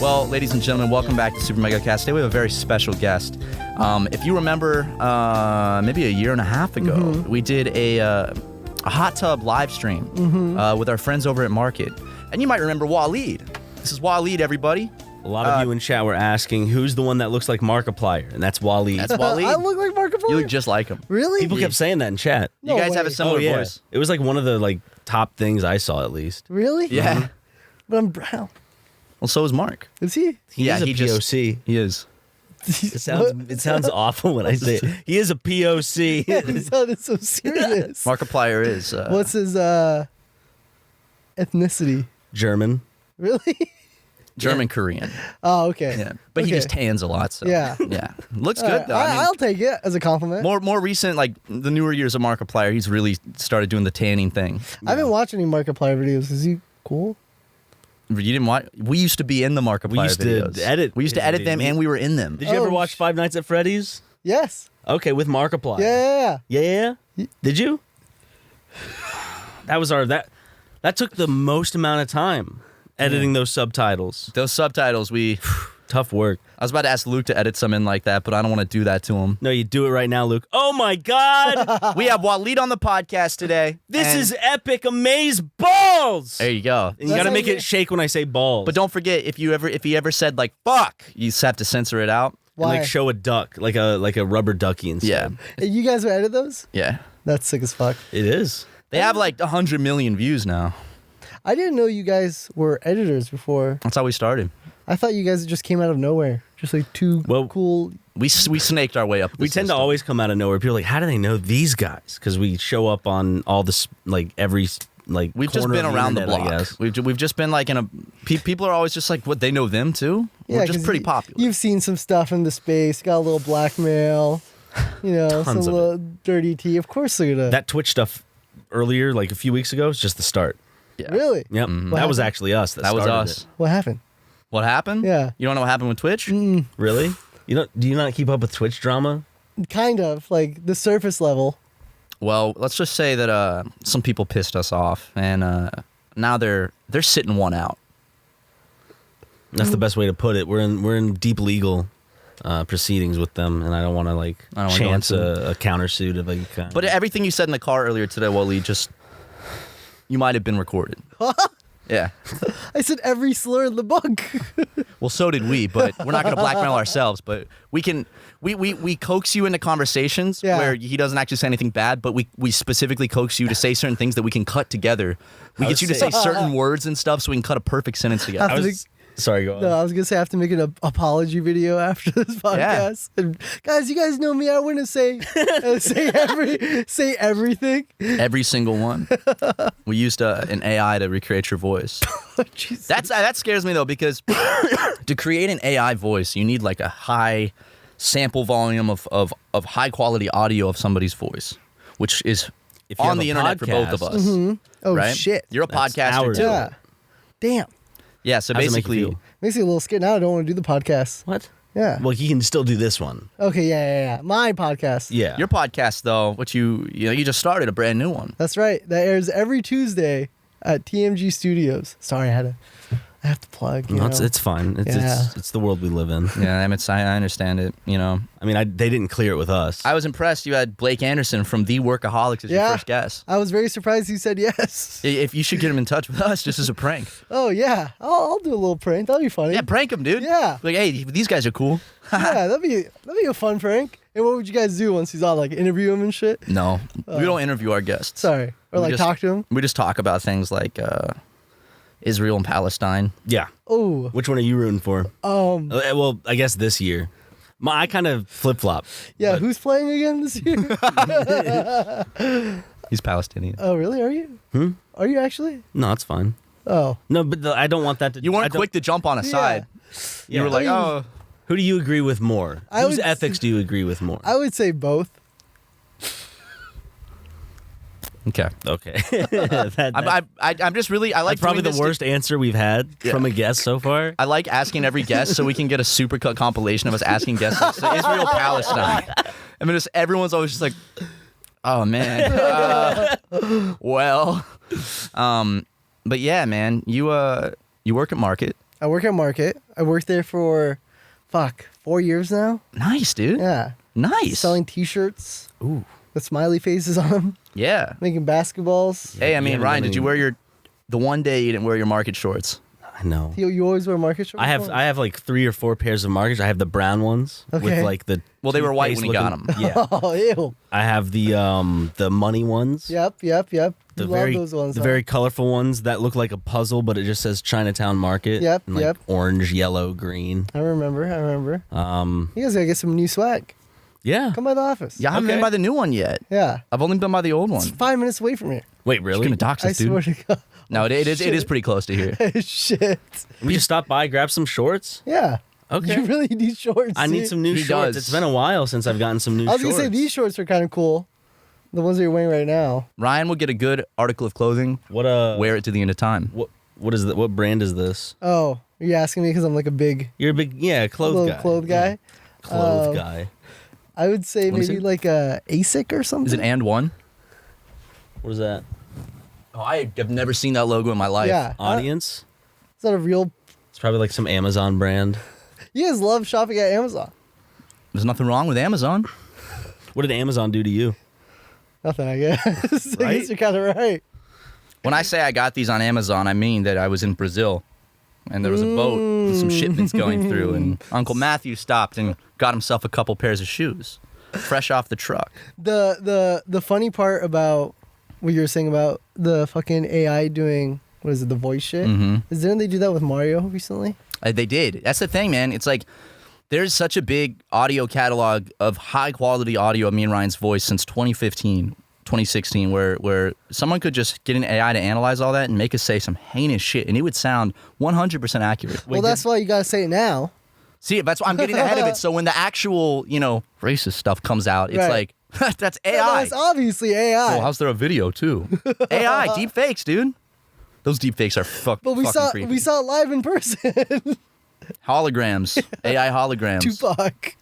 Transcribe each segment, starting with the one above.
Well, ladies and gentlemen, welcome back to SuperMegaCast. Today we have a very special guest. If you remember, maybe a year and a half ago, we did a hot tub live stream with our friends over at Market. And you might remember Wahlid. This is Wahlid, everybody. A lot of you in chat were asking, who's the one that looks like Markiplier? And that's Wahlid. That's Wahlid. I look like Markiplier? You look just like him. Really? People kept saying that in chat. You guys have a similar voice. It was like one of the top things I saw, at least. Really? Yeah. But I'm brown. Well, so is Mark. Is he? He is a POC. He is. It sounds awful when I say it. He is a POC. Yeah, he sounded so serious. Markiplier is. What's his ethnicity? German. Really? German Korean. Oh, okay. Yeah. But he just tans a lot. So. Yeah. Yeah. Looks good, though. I mean, I'll take it as a compliment. more recent, like the newer years of Markiplier, he's really started doing the tanning thing. I haven't watched any Markiplier videos. Is he cool? You didn't watch? We used to be in the Markiplier We used videos. to edit. We used to edit them, and we were in them. Did you ever watch Five Nights at Freddy's? Yes. Okay, with Markiplier. Yeah. Yeah? Did you? That was that took the most amount of time editing those subtitles. Those subtitles, Tough work. I was about to ask Luke to edit some in like that, but I don't want to do that to him. No, you do it right now, Luke. Oh my God! We have Wahlid on the podcast today. This is epic, amaze balls! There you go. And you gotta make it shake when I say balls. But don't forget, if he ever said like fuck, you just have to censor it out. Why? And show a duck, like a rubber ducky instead. Yeah. You guys would edit those? Yeah. That's sick as fuck. It is. They have like 100 million views now. I didn't know you guys were editors before. That's how we started. I thought you guys just came out of nowhere. Just like two cool. We snaked our way up. We tend to always come out of nowhere. People are like, how do they know these guys? Because we show up on all this, every we've just been around the block. I guess. We've just been like in a. People are always just like, what, they know them too? We're just pretty popular. You've seen some stuff in the space. Got a little blackmail. Some little dirty tea. Of course they're gonna. That Twitch stuff earlier, like a few weeks ago, is just the start. Yeah. Really? Yep. That was actually us. That was us. What happened? What happened? Yeah. You don't know what happened with Twitch? Really? Do you not keep up with Twitch drama? Kind of, like the surface level. Well, let's just say that some people pissed us off, and now they're sitting one out. That's the best way to put it. We're in deep legal proceedings with them, and I don't want to chance a countersuit of any kind. But everything you said in the car earlier today, Wahlid, you might have been recorded. Yeah. I said every slur in the book. Well, so did we, but we're not going to blackmail ourselves. But we coax you into conversations where he doesn't actually say anything bad, but we specifically coax you to say certain things that we can cut together. We get you to say certain words and stuff so we can cut a perfect sentence together. Sorry, go on. No, I was gonna say I have to make an apology video after this podcast. Yeah. And guys, you guys know me. I wouldn't say everything. Every single one. We used an AI to recreate your voice. That scares me though, because to create an AI voice, you need like a high sample volume of high quality audio of somebody's voice, which is on the internet for both of us. Mm-hmm. Oh right? shit! You're a podcaster too. Yeah. Damn. Yeah, so basically... Makes me a little scared. Now I don't want to do the podcast. What? Yeah. Well, you can still do this one. Okay, yeah. My podcast. Yeah. Your podcast, though, which you just started a brand new one. That's right. That airs every Tuesday at TMG Studios. Sorry, I have to plug. No, it's fine. It's the world we live in. Yeah, I understand it. I mean, they didn't clear it with us. I was impressed. You had Blake Anderson from The Workaholics as your first guest. I was very surprised he said yes. If you should get him in touch with us just as a prank. Oh yeah, I'll do a little prank. That'll be funny. Yeah, prank him, dude. Yeah. Like, hey, these guys are cool. Yeah, that'd be a fun prank. And what would you guys do once he's on? Like interview him and shit? No, we don't interview our guests. Sorry, or talk to him. We just talk about things like Israel and Palestine. Yeah. Oh. Which one are you rooting for? Well, I guess this year. I kind of flip-flop. Yeah, who's playing again this year? He's Palestinian. Oh, really? Are you? Are you actually? No, it's fine. Oh. No, but I don't want that to... You weren't quick to jump on a side. You were like, oh... Who do you agree with more? Whose ethics do you agree with more? I would say both. Okay. I'm just really... I like probably the worst answer we've had from a guest so far. I like asking every guest so we can get a supercut compilation of us asking guests like, Israel, Palestine. I mean, everyone's always just like, oh, man. But yeah, man, you work at Market. I work at Market. I worked there for 4 years now. Nice, dude. Yeah. Nice. Selling T-shirts. Ooh. With smiley faces on them. Yeah. Making basketballs. Hey, I mean, Ryan, did you wear the one day you didn't wear your market shorts? I know. You always wear market shorts? I have like 3 or 4 pairs of markets. I have the brown ones with like the. Well, they were white when you got them. Yeah. Oh, ew. I have the money ones. Yep. The Love those ones. The very colorful ones that look like a puzzle, but it just says Chinatown Market. Yep. And like orange, yellow, green. I remember. You guys gotta get some new swag. Yeah. Come by the office. Yeah, I haven't been by the new one yet. Yeah. I've only been by the old one. It's 5 minutes away from here. Wait, really? You're gonna dox I us, dude. swear to God. No, it is pretty close to here. Shit. We just stop by, grab some shorts. Yeah. Okay. You really need shorts. I need some new He shorts. does. It's been a while since I've gotten some new I was shorts. gonna say these shorts are kind of cool. The ones that you're wearing right now. Ryan will get a good article of clothing. Wear it to the end of time. What is that? What brand is this? Oh, are you asking me because I'm like a big You're a big clothes guy. clothes guy? Yeah. Clothes guy. I would say Let me maybe see. like a ASIC or something. Is it and one? What is that? Oh, I have never seen that logo in my life. Yeah. Audience? Is that a real? It's probably like some Amazon brand. You guys love shopping at Amazon. There's nothing wrong with Amazon. What did Amazon do to you? Nothing, I guess. I Right? guess you're kind of right. When I say I got these on Amazon, I mean that I was in Brazil and there was a boat with some shipments going through, and Uncle Matthew stopped and got himself a couple pairs of shoes fresh off the truck. The funny part about what you were saying about the fucking AI doing what is it, the voice shit? Is didn't they do that with Mario recently? They did. That's the thing, man. It's like there's such a big audio catalog of high quality audio of me and Ryan's voice since 2015, 2016, where someone could just get an AI to analyze all that and make us say some heinous shit, and it would sound 100% accurate. Well, that's why you gotta say it now. See, that's why I'm getting ahead of it. So when the actual, racist stuff comes out, it's Right. like, that's AI. No, it's obviously AI. Well, how's there a video too? AI, deep fakes, dude. Those deep fakes are but we fucking saw creepy. we saw it live in person. Holograms, AI holograms. Tupac.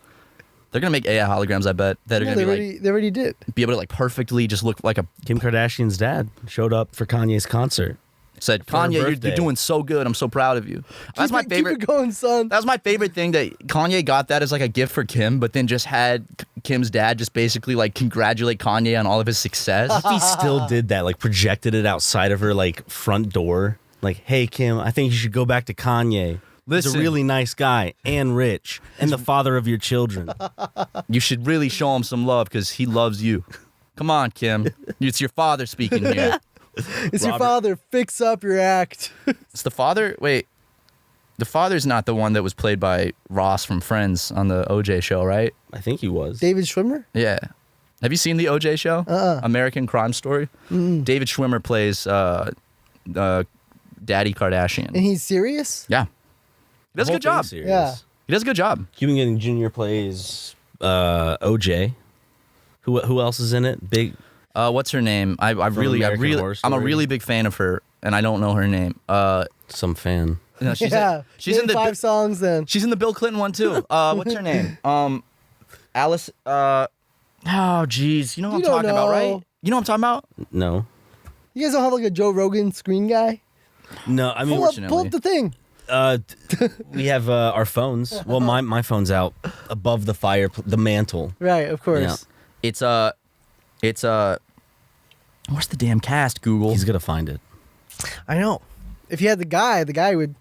They're gonna make AI holograms. I bet that are No, gonna be they already did. be able to like perfectly just look like a. Kim Kardashian's dad showed up for Kanye's concert. Said For her Kanye, you're birthday. doing so good. I'm so proud of you. That's my favorite. Keep it going, son. That was my favorite thing, that Kanye got that as like a gift for Kim, but then just had Kim's dad just basically like congratulate Kanye on all of his success. If he still did that, like projected it outside of her like front door, like, hey Kim, I think you should go back to Kanye. He's Listen. a really nice guy and rich and the father of your children. You should really show him some love because he loves you. Come on, Kim. It's your father speaking here. It's your Robert. father. Fix up your act. It's the father. Wait, the father's not the one that was played by Ross from Friends on the OJ show, right? I think he was. David Schwimmer? Yeah. Have you seen the OJ show? American Crime Story. David Schwimmer plays Daddy Kardashian. And he's serious? Yeah, he does a good job. Yeah. He does a good job. Cuban Gooding Jr. plays OJ. Who else is in it? Big. What's her name? I'm a American Horror Story. really big fan of her, and I don't know her name. Some fan. No, she's Yeah. she's in Name the 5 songs then. she's in the Bill Clinton one too. What's her name? Alice. Oh, jeez. You know what You I'm don't talking about, right? know. You know what I'm talking about? No. You guys don't have like a Joe Rogan screen guy? No, I mean, Pull up the thing. we have our phones. Well, my phone's out above the the mantle. Right, of course. Yeah. It's what's the damn cast? Google. He's gonna find it. I know. If you had the guy would.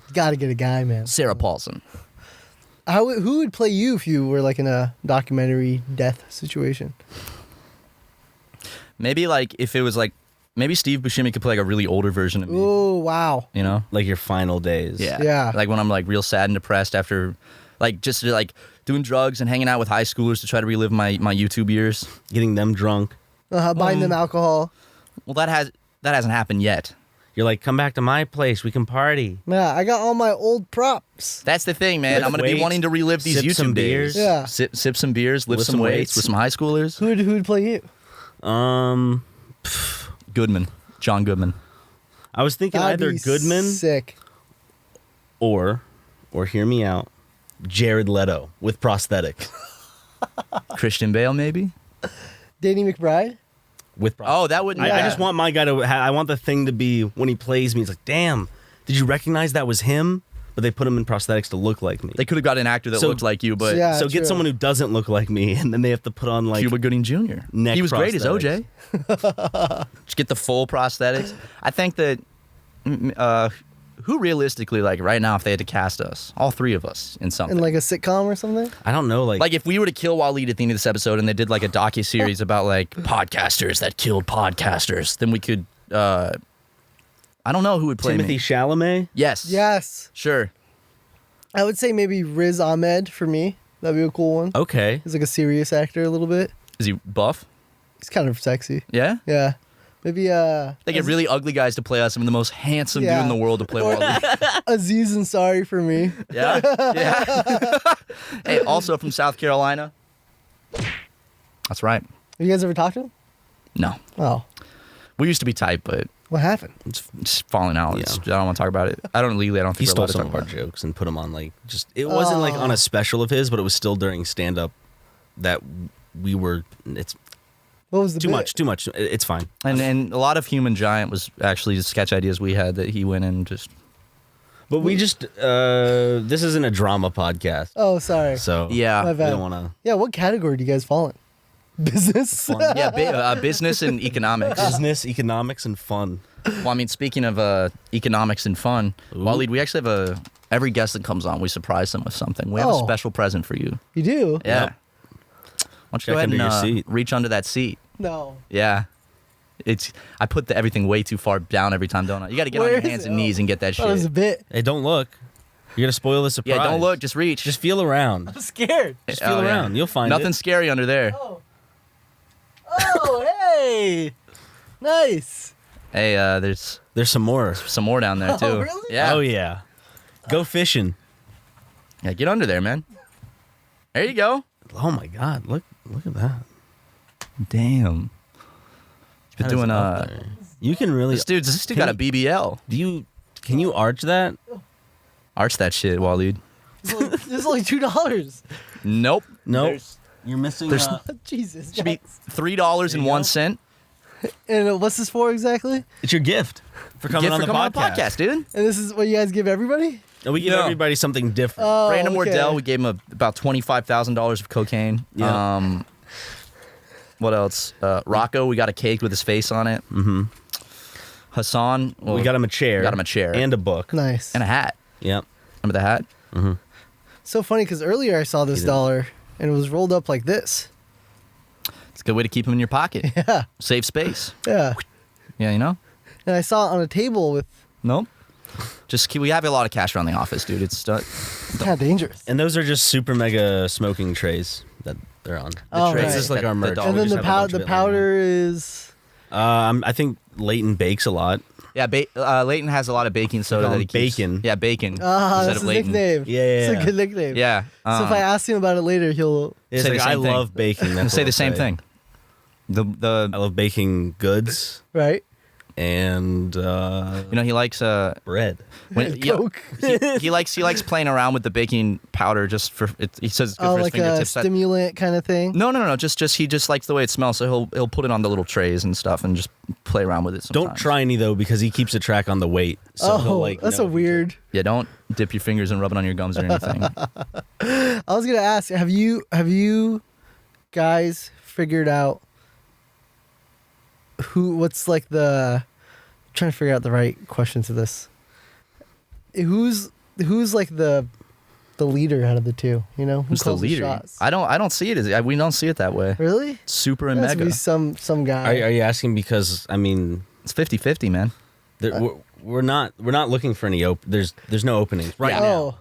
You gotta get a guy, man. Sarah Paulson. Who would play you if you were like in a documentary death situation? Maybe like if it was like maybe Steve Buscemi could play like a really older version of me. Oh, wow. You know? Like your final days. Yeah. Yeah. Like when I'm like real sad and depressed after like just like doing drugs and hanging out with high schoolers to try to relive my YouTube years. Getting them drunk. Buying them alcohol. Well, that hasn't happened yet. You're like, come back to my place. We can party. Yeah, I got all my old props. That's the thing, man. Lift I'm gonna be weights, wanting to relive these sip YouTube some days. beers. Yeah. Sip some beers, lift some weights with some high schoolers. Who'd play you? Goodman. John Goodman. I was thinking That'd either be Goodman sick. or hear me out, Jared Leto with prosthetics. Christian Bale, maybe? Danny McBride? Oh, that wouldn't. I just want my guy to. I want the thing to be when he plays me. He's like, damn. Did you recognize that was him? but they put them in prosthetics to look like me. They could have got an actor that looked like you, but Yeah. So true. get someone who doesn't look like me, and then they have to put on like Cuba Gooding Jr. neck He was great as prosthetics. OJ. Just get the full prosthetics. I think that who realistically, like right now, if they had to cast us, all three of us in something, In like a sitcom or something. I don't know, like if we were to kill Wahlid at the end of this episode and they did like a docuseries about like podcasters that killed podcasters, then we could. I don't know who would play Timothy me. Chalamet. Yes. Yes. Sure. I would say maybe Riz Ahmed for me. That'd be a cool one. Okay. He's like a serious actor a little bit. Is he buff? He's kind of sexy. Yeah. Yeah. Maybe They get really ugly guys to play us, and the most handsome dude Yeah. in the world to play Or- Wahlid. Aziz Ansari for me. Yeah. Yeah. Hey, also from South Carolina. That's right. Have you guys ever talked to him? No. Oh. We used to be tight, but What happened? it's falling out. Yeah. I don't want to talk about it. I don't think He we're allowed stole to some talk of our about it. jokes and put them on like just. It wasn't like on a special of his, but it was still during stand up that we were. It's What was the too bit? much. Too much. It's fine. And a lot of Human Giant was actually just sketch ideas we had that he went and just. But we just. This isn't a drama podcast, Oh, sorry. so Yeah. My we bad. don't want to. Yeah, what category do you guys fall in? Business? Yeah, business and economics. Business, economics, and fun. Well, I mean, speaking of economics and fun, Ooh. Wahlid, we actually have every guest that comes on, we surprise them with something. We have a Oh. special present for you. You do? Yeah. Yep. Why don't you Check go ahead under and your seat. reach under that seat? No. Yeah. I put everything way too far down every time, don't I? You got to get on Where your is hands it? and knees and get that That was a shit. bit. Hey, don't look. You're gonna spoil the surprise. Yeah, don't look, just reach. Just feel around. I'm scared. Just feel Oh, yeah. around. You'll find Nothing it. scary under there. Oh. Oh, hey. Nice. Hey, there's There's some more. some more down there too. Oh, really? Yeah. Oh yeah. Go fishing. Yeah, get under there, man. There you go. Oh my God! Look at that. Damn. Been That is doing up there. You can really. this dude Can got a you- BBL. Can you arch that? Arch that shit, Wahlid. This is only $2. Nope. No. You're missing. there's- Jesus. Should be guys. $3.01. And what's this for exactly? it's your gift for coming Gift on for the coming podcast. on the podcast, dude. And this is what you guys give everybody? And we give No. everybody something different. Oh, Brandon okay. Wardell, we gave him about $25,000 of cocaine. Yeah. What else? Rocco, we got a cake with his face on it. Mm-hmm. Hassan, well, we got him a chair. got him a chair. and a book. Nice. and a hat. Yep. Remember the hat? So funny because earlier I saw this didn't. dollar and it was rolled up like this. It's a good way to keep him in your pocket. Yeah. Save space. Yeah. Yeah, you know? And I saw it on a table with Nope. We have a lot of cash around the office, dude. It's kind of dangerous. And those are just super mega smoking trays that they're on. Oh, trays right. This is like that- our that merch. dog- And We then just the have a bunch of the it laying powder is around. I think Leighton bakes a lot. Yeah, Leighton has a lot of baking soda call that he him keeps. Bacon. Yeah, bacon. that's instead his of Leighton. nickname. Yeah, It's yeah. a good nickname. Yeah. So if I ask him about it later, he'll. It's Say like the I same thing. love baking. That's say what the I'll same say. thing. I love baking goods Right? and He likes bread. Coke. he likes playing around with the baking powder just for it. He says it's good Oh, for his like a fingertips. stimulant kind of thing? No. Just he just likes the way it smells, so he'll put it on the little trays and stuff and just play around with it. Sometimes. Don't try any though because he keeps a track on the weight. So he'll, Oh, like, that's know a weird. Yeah, don't dip your fingers and rub it on your gums or anything. I was gonna ask, have you guys figured out what's like I'm trying to figure out the right question to this. Who's like the leader out of the two? You know, who Who's the calls leader? shots? I don't see it as we don't see it that way. Really? Super and There has to be mega. some guy. Are you asking because I mean It's 50-50, man. we're not looking for any there's no openings right Yeah. now. Oh,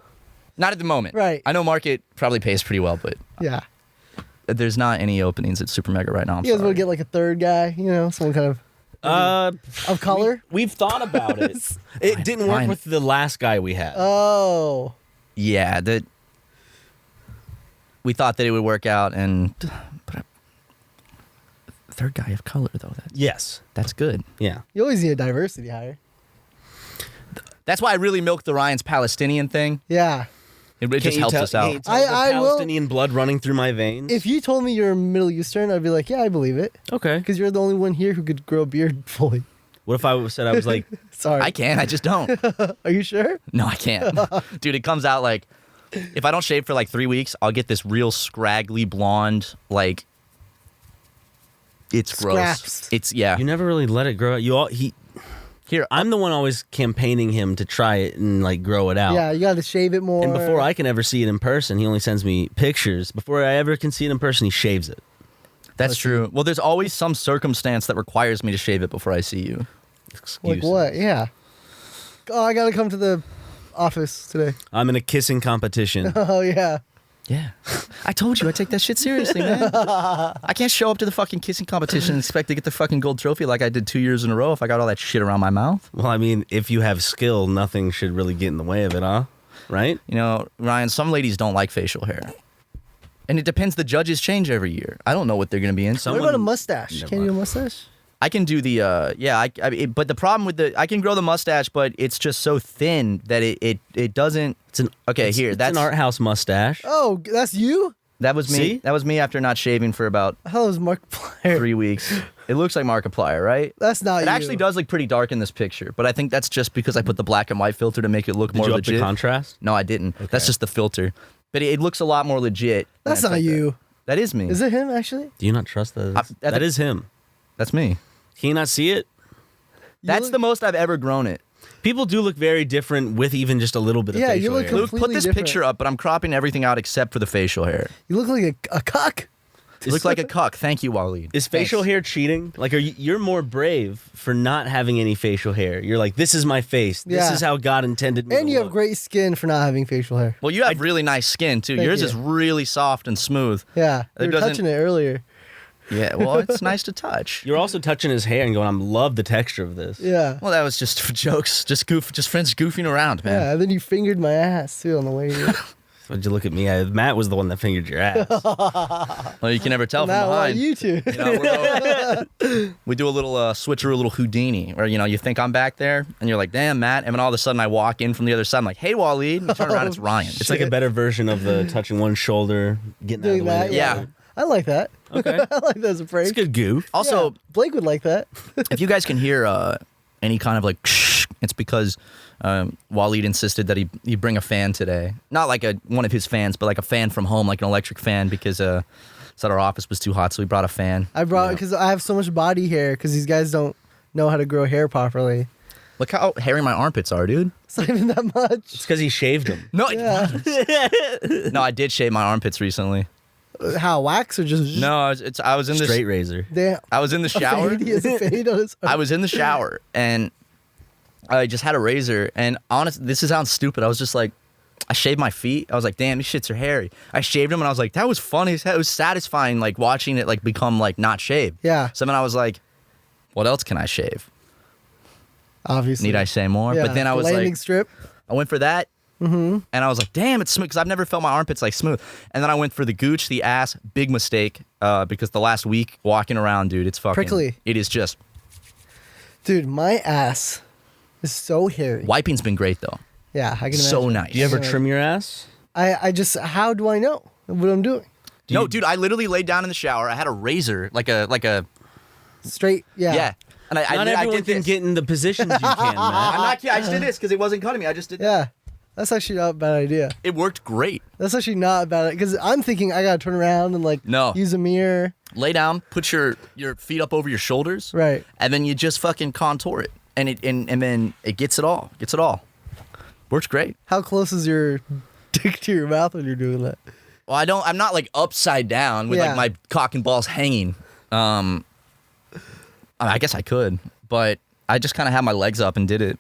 Not at the moment. Right. I know market probably pays pretty well, but yeah. there's not any openings at Super Mega right now. I'm You guys sorry. want to get like a third guy? You know, someone kind of color. We've thought about it. It didn't work Fine. with the last guy we had. Oh, Yeah, we thought that it would work out, but a third guy of color though. Yes. That's good. Yeah. you always need a diversity hire. That's why I really milked the Ryan's Palestinian thing. Yeah. It just helps us out. I will- Palestinian blood running through my veins. If you told me you're Middle Eastern, I'd be like, yeah, I believe it. okay. Because you're the only one here who could grow a beard fully. What if I said I was like, Sorry. I can. I just don't. Are you sure? No, I can't. Dude, it comes out like, if I don't shave for like 3 weeks, I'll get this real scraggly blonde, like, it's gross. Scraps. It's, yeah. you never really let it grow out? Here, I'm the one always campaigning him to try it and like grow it out. Yeah, you got to shave it more. And before I can ever see it in person, he only sends me pictures. Before I ever can see it in person, he shaves it. that's true. Well, there's always some circumstance that requires me to shave it before I see you. Like what? Yeah. Oh, I got to come to the office today. I'm in a kissing competition. Oh, yeah. Yeah. I told you, I take that shit seriously, man. I can't show up to the fucking kissing competition and expect to get the fucking gold trophy like I did 2 years in a row if I got all that shit around my mouth. Well, I mean, if you have skill, nothing should really get in the way of it, huh? Right? You know, Ryan, some ladies don't like facial hair. And it depends. The judges change every year. I don't know what they're going to be in. What about a mustache? Can you do a mustache? I can do the, but the problem with I can grow the mustache, but it's just so thin that it doesn't. That's an art house mustache. Oh, that's you? That was me. See? That was me after not shaving for about How is Markiplier? 3 weeks. It looks like Markiplier, right? That's not It you. actually does look pretty dark in this picture, but I think that's just because I put the black and white filter to make it look Did more you up legit. the contrast? No, I didn't. That's just the filter. But it looks a lot more legit. That's when I not put you. That is me. Is it him, actually? Do you not trust that? That is him. That's me. Can you not see it? That's the most I've ever grown it. People do look very different with even just a little bit of Yeah, facial you look hair. Luke, put completely this different. picture up, but I'm cropping everything out except for the facial hair. You look like a cock. You look like a cuck. Thank you, Wahlid. Is facial hair cheating? Like, you're more brave for not having any facial hair. You're like, this is my face. This Yeah. is how God intended me And to you have look. great skin for not having facial hair. Well, you have really nice skin, too. Thank Yours you. is really soft and smooth. Yeah, It you were doesn't- touching it earlier. Yeah, well, it's nice to touch. You're also touching his hair and going, I love the texture of this. Yeah. Well, that was just for jokes. Just friends goofing around, man. Yeah, and then you fingered my ass, too, on the way here. Why'd you look at me? Matt was the one that fingered your ass. Well, you can never tell Now, from well, behind. you two. You know, we do a little switcheroo, a little Houdini, where, you know, you think I'm back there, and you're like, damn, Matt. And then all of a sudden I walk in from the other side. I'm like, hey, Wahlid. And you turn around, it's Ryan. It's like a better version of the touching one shoulder, getting out of Doing the way. that, Yeah. I like that. Okay. I like that as a prank. It's a good goof. Also, Yeah, Blake would like that. if you guys can hear any kind of like, it's because Wahlid insisted that he bring a fan today. Not like one of his fans, but like a fan from home, like an electric fan, because said our office was too hot, so he brought a fan. I brought because I have so much body hair because these guys don't know how to grow hair properly. Look how hairy my armpits are, dude. It's not even that much. It's because he shaved them. No, Yeah. no, I did shave my armpits recently. How, wax or just No, I was in this. Straight razor. Damn. I was in the shower. He has a fade on his I was in the shower and I just had a razor. And honestly, this sounds stupid. I was just like, I shaved my feet. I was like, damn, these shits are hairy. I shaved them and I was like, that was funny. It was satisfying, like watching it like become like not shaved. Yeah. So then I was like, what else can I shave? Obviously. Need I say more? Yeah, But then I the was landing like, strip. I went for that. Mm-hmm. And I was like, damn, it's smooth. Because I've never felt my armpits like smooth. And then I went for the gooch, the ass. Big mistake. Because the last week walking around, dude, it's fucking. Prickly. It is just. Dude, my ass is so hairy. Wiping's been great, though. Yeah, I can So imagine. nice. Do you ever trim your ass? I just, how do I know what I'm doing? Dude, I literally laid down in the shower. I had a razor, like a. Straight, yeah. Yeah. And I Not did everyone can this. get in the positions you can, I'm man. not kidding. I just did this because it wasn't cutting me. I just did that. Yeah. That's actually not a bad idea. It worked great. That's actually not a bad idea. Because I'm thinking I got to turn around and like No. use a mirror. Lay down, put your feet up over your shoulders. Right. And then you just fucking contour it. And then it gets it all. Gets it all. Works great. How close is your dick to your mouth when you're doing that? Well, I'm not like upside down with Yeah. like my cock and balls hanging. I guess I could, but I just kind of had my legs up and did it.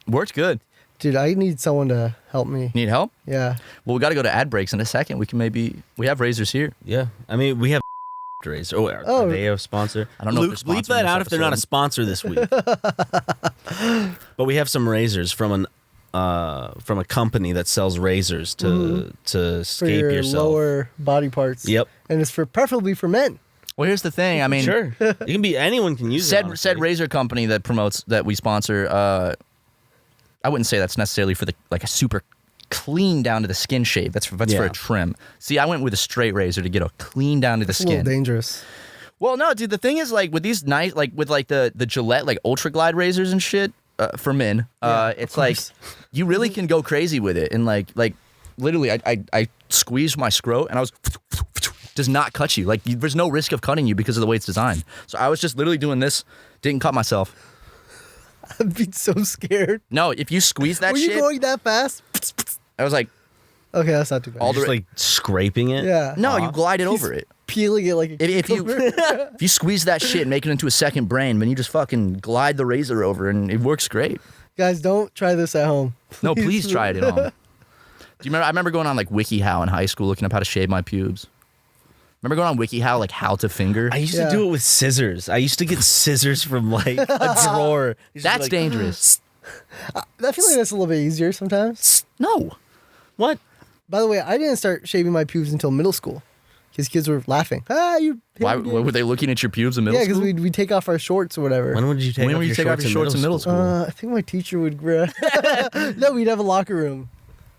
Worked good. Dude, I need someone to help me. Need help? Yeah. Well, we got to go to ad breaks in a second. We have razors here. Yeah. I mean, we have razor. Are Oh. they a sponsor? I don't know if Luke, they're bleep sponsoring that this out if they're not a episode. sponsor this week. But we have some razors from a company that sells razors to For scape your yourself. lower body parts. Yep. And it's preferably for men. Well, here's the thing. I mean, Sure. It can be anyone can use it. said honestly. razor company that we sponsor. I wouldn't say that's necessarily for like a super clean down to the skin shave. That's for Yeah. a trim. See, I went with a straight razor to get a clean down to the It's a little skin. dangerous. Well, no, dude. The thing is, like with these nice, like with like the Gillette like Ultra Glide razors and shit for men, it's like you really can go crazy with it. And like literally, I squeezed my scrot and I was does not cut you. Like there's no risk of cutting you because of the way it's designed. So I was just literally doing this, didn't cut myself. I'd be so scared. No, if you squeeze that shit, were you going that fast? I was like, okay, that's not too bad. All just like scraping it. Yeah. no, you glide it over it. Peeling it like a If you squeeze that shit and make it into a second brain, then you just fucking glide the razor over and it works great. Guys, don't try this at home. No, please try it at home. Do you remember? I remember going on like WikiHow in high school, looking up how to shave my pubes. Remember going on WikiHow, like how to finger? I used to do it with scissors. I used to get scissors from like a drawer. That's dangerous. I feel like that's a little bit easier sometimes. No. What? By the way, I didn't start shaving my pubes until middle school. Because kids were laughing. Why were they looking at your pubes in middle school? Yeah, because we'd take off our shorts or whatever. When would you take off your shorts in middle school? I think my teacher would No, we'd have a locker room.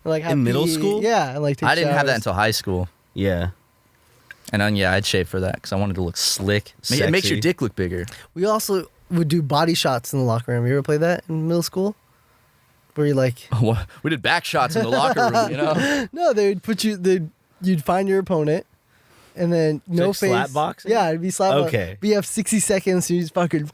Like in middle school? Yeah, and like take I didn't have that showers. until high school. Yeah. And then, I'd shave for that because I wanted to look slick. It makes your dick look bigger. We also would do body shots in the locker room. You ever play that in middle school? Where you like... We did back shots in the locker room, you know? No, they would put you... You'd find your opponent, and then no like face... slap boxing? Yeah, it'd be slap Okay. But you have 60 seconds, and you just fucking...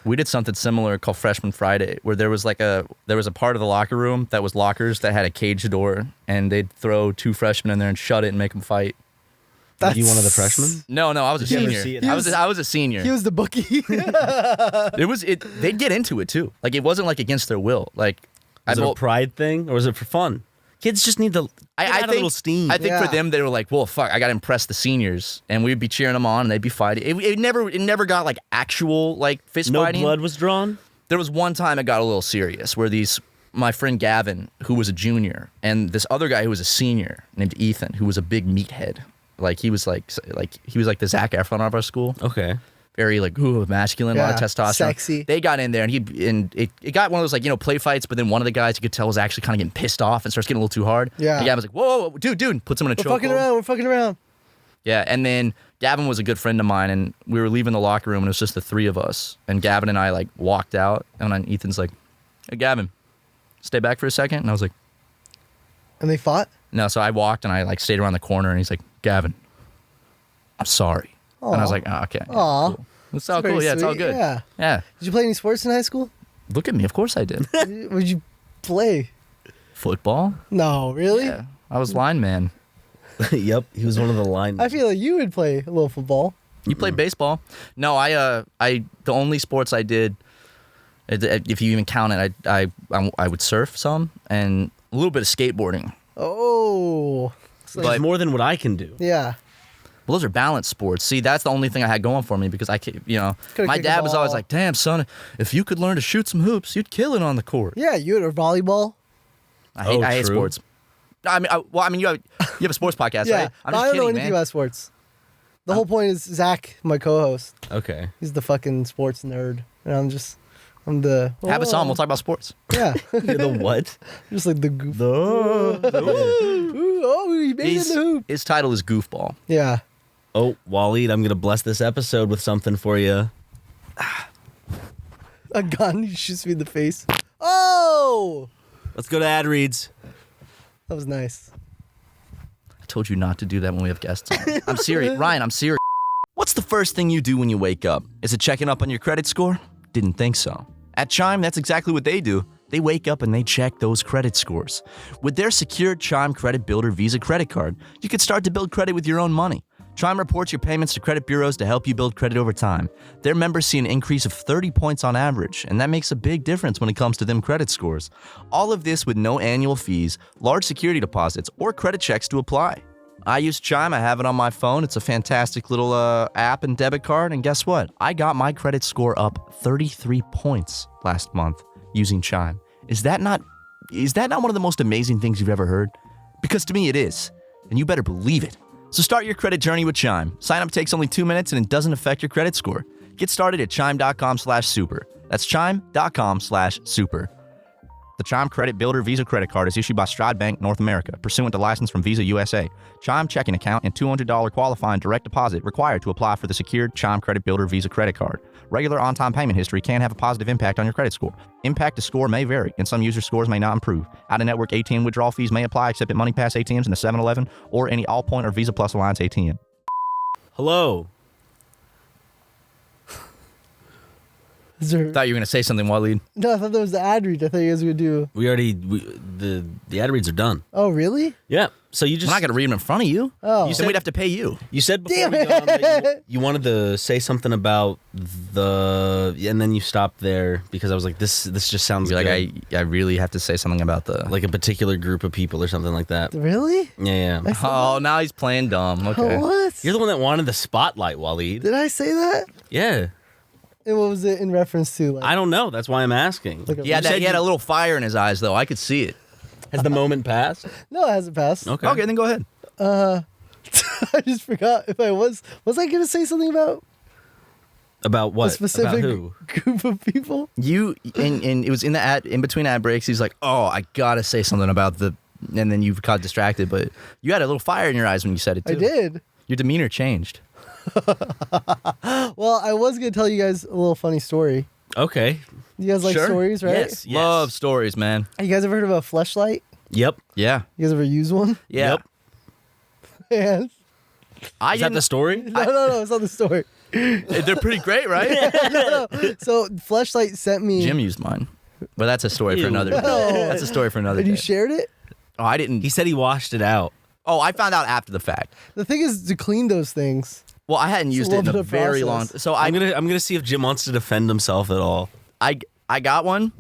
We did something similar called Freshman Friday, where there was a part of the locker room that was lockers that had a cage door, and they'd throw 2 freshmen in there and shut it and make them fight. Were you one of the freshmen? No, I was a Did you ever senior. see it? I was a senior. He was the bookie. They'd get into it too. Like it wasn't like against their will. Like Was it a pride thing or was it for fun? Kids just need to I a little steam. I think for them they were like, well, fuck, I got to impress the seniors, and we'd be cheering them on, and they'd be fighting. It never got like actual like fist no fighting. blood was drawn. There was one time it got a little serious where my friend Gavin, who was a junior, and this other guy who was a senior named Ethan, who was a big meathead. Like he was like the Zac Efron of our school. Okay. Very like masculine, a lot of testosterone. Sexy. They got in there and it got one of those like play fights, but then one of the guys you could tell was actually kind of getting pissed off and starts getting a little too hard. Yeah. And Gavin was like, whoa, dude, puts him in a chokehold. We're fucking around. Yeah, and then Gavin was a good friend of mine, and we were leaving the locker room, and it was just the 3 of us. And Gavin and I like walked out, and then Ethan's like, "Hey, Gavin, stay back for a second." And I was like, And they fought? "No." So I walked, and I like stayed around the corner, and he's like, "Gavin, I'm sorry." Aww. And I was like, "Oh, okay." Aw. Cool. It's all very cool. Yeah, it's all sweet. good. Yeah. Yeah. Did you play any sports in high school? Look at me. Of course I did. Would you play? Football? No, really? Yeah. I was lineman. Yep, he was one of the linemen. I feel like you would play a little football. You played baseball? No, I the only sports I did, if you even count it, I would surf some and a little bit of skateboarding. Oh. But more than what I can do. Yeah. Well, those are balance sports. See, that's the only thing I had going for me because my Could've dad kicked a was always ball. like, "Damn, son, if you could learn to shoot some hoops, you'd kill it on the court." Yeah, you had a volleyball. I hate true. sports. I mean, you have a sports podcast, Yeah. right? I'm but just I don't know kidding, anything man. about sports. The whole point is Zach, my co-host. Okay. He's the fucking sports nerd. And I'm the... Have us on. We'll talk about sports. Yeah. You're the what? Just like the goof. The Ooh, oh, he made it in the hoop. His title is Goofball. Yeah. Oh, Wahlid, I'm gonna bless this episode with something for you. A gun, he shoots me in the face. Oh! Let's go to ad reads. That was nice. I told you not to do that when we have guests on. I'm serious. Ryan, I'm serious. What's the first thing you do when you wake up? Is it checking up on your credit score? Didn't think so. At Chime, that's exactly what they do. They wake up and they check those credit scores. With their secured Chime Credit Builder Visa credit card, you can start to build credit with your own money. Chime reports your payments to credit bureaus to help you build credit over time. Their members see an increase of 30 points on average, and that makes a big difference when it comes to them credit scores. All of this with no annual fees, large security deposits, or credit checks to apply. I use Chime. I have it on my phone. It's a fantastic little app and debit card, and guess what? I got my credit score up 33 points last month using Chime. Is that not one of the most amazing things you've ever heard? Because to me it is, and you better believe it. So start your credit journey with Chime. Sign up takes only 2 minutes and it doesn't affect your credit score. Get started at chime.com/super. That's chime.com/super. The Chime Credit Builder Visa Credit Card is issued by Stride Bank North America, pursuant to license from Visa USA. Chime checking account and $200 qualifying direct deposit required to apply for the secured Chime Credit Builder Visa Credit Card. Regular on-time payment history can have a positive impact on your credit score. Impact to score may vary, and some users' scores may not improve. Out-of-network ATM withdrawal fees may apply except at MoneyPass ATMs in the 7-Eleven or any Allpoint or Visa Plus Alliance ATM. Hello. Is there... Thought you were going to say something, Wahlid. No, I thought that was the ad read. I thought you guys were going to do... The ad reads are done. Oh, really? Yeah. So you just... I'm not going to read them in front of you. Oh. You said we'd have to pay you. You said before Damn we got on that it. you wanted to say something about the... And then you stopped there because I was like, this just sounds You're good. like, I really have to say something about the... Like a particular group of people or something like that. Really? Yeah, yeah. Oh, now he's playing dumb. Okay. Oh, what? You're the one that wanted the spotlight, Wahlid. Did I say that? Yeah. And what was it in reference to? Like, I don't know. That's why I'm asking. Like a- He had a little fire in his eyes, though. I could see it. Has the moment passed? No, it hasn't passed. Okay. Okay, then go ahead. I just forgot if I was I going to say something about About what? a specific About who? group of people? You and it was in the ad, in between ad breaks. He's like, "Oh, I gotta say something about the," and then you got distracted. But you had a little fire in your eyes when you said it too. I did. Your demeanor changed. Well, I was going to tell you guys a little funny story. Okay. You guys like Sure. stories, right? Yes. Love stories, man. You guys ever heard of a fleshlight? Yep. Yeah, You guys ever use one? yeah. Yep. And I Is that didn't- the story? no, it's not the story. They're pretty great, right? So fleshlight sent me. Jim used mine, but that's a story for Ew. another. No. That's a story for another. And you day. shared it. Oh, I didn't. He said he washed it out. Oh, I found out after the fact. The thing is to clean those things. Well, I hadn't It's a used it in little a bit of very long. process. So I'm gonna see if Jim wants to defend himself at all. I got one,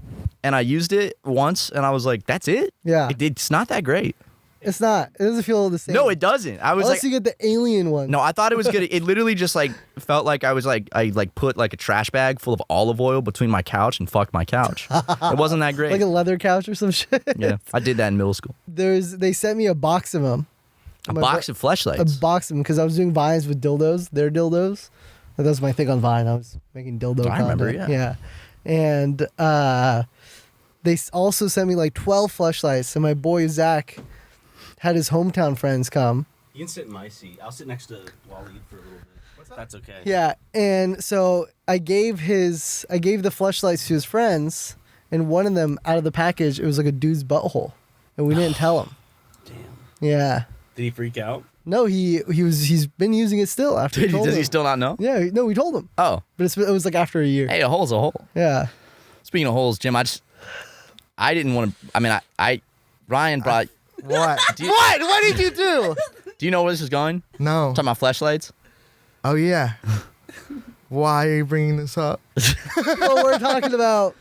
and I used it once, and I was like, "That's it." Yeah. It's not that great. It's not. It doesn't feel the same. No, it doesn't. I was Unless like, you get the alien one. no, I thought it was good. It literally just like felt like I put like a trash bag full of olive oil between my couch and fucked my couch. It wasn't that great. Like a leather couch or some shit. Yeah, I did that in middle school. They sent me a box of them. A box of fleshlights. A box of them because I was doing vines with dildos. Their dildos. That was my thing on Vine. I was making dildo I content. remember, yeah. And they also sent me like 12 fleshlights. And my boy Zach had his hometown friends come. You can sit in my seat. I'll sit next to Wahlid for a little bit. That's okay. Yeah, and so I gave the fleshlights to his friends, and one of them out of the package, it was like a dude's butthole, and we didn't tell him. Damn. Yeah. Did he freak out? No, he's been using it still after. We told Does he him. still not know? Yeah, no, we told him, Oh, but it was like after a year. hey, a hole's a hole. Yeah. Speaking of holes, Jim, I didn't want to. I mean, Ryan brought. What? What? What did you do? Do you know where this is going? No. Talking about fleshlights. Oh, yeah. Why are you bringing this up? Well, we're talking about.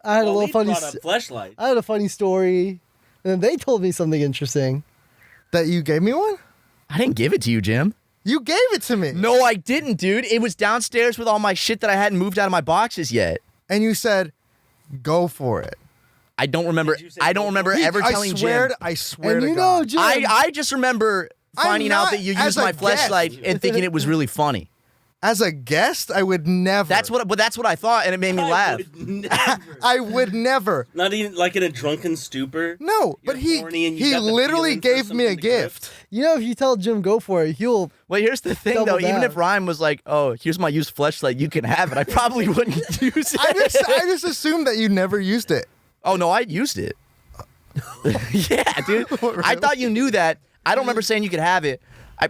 I had a little funny. fleshlight. I had a funny story, and then they told me something interesting. That you gave me one? I didn't give it to you, Jim. You gave it to me. No, I didn't, dude. It was downstairs with all my shit that I hadn't moved out of my boxes yet. And you said, go for it. I don't remember. Did you say I don't remember ever telling Jim. I swear And to you God. know, Jim. I just remember finding out not that you as used a my guest. fleshlight and thinking it was really funny. As a guest, I would never. That's what I thought, and it made me laugh. I would never. Not even like in a drunken stupor. No, You're but horny and you he got the literally feeling for gave me a something to gift. You know, if you tell Jim go for it, he'll. Well, here's the thing, Double though. Even down. if Ryan was like, "Oh, here's my used fleshlight, you can have it," I probably wouldn't use it. I just assumed that you never used it. Oh no, I used it. Yeah, dude. I thought you knew that. I don't remember saying you could have it.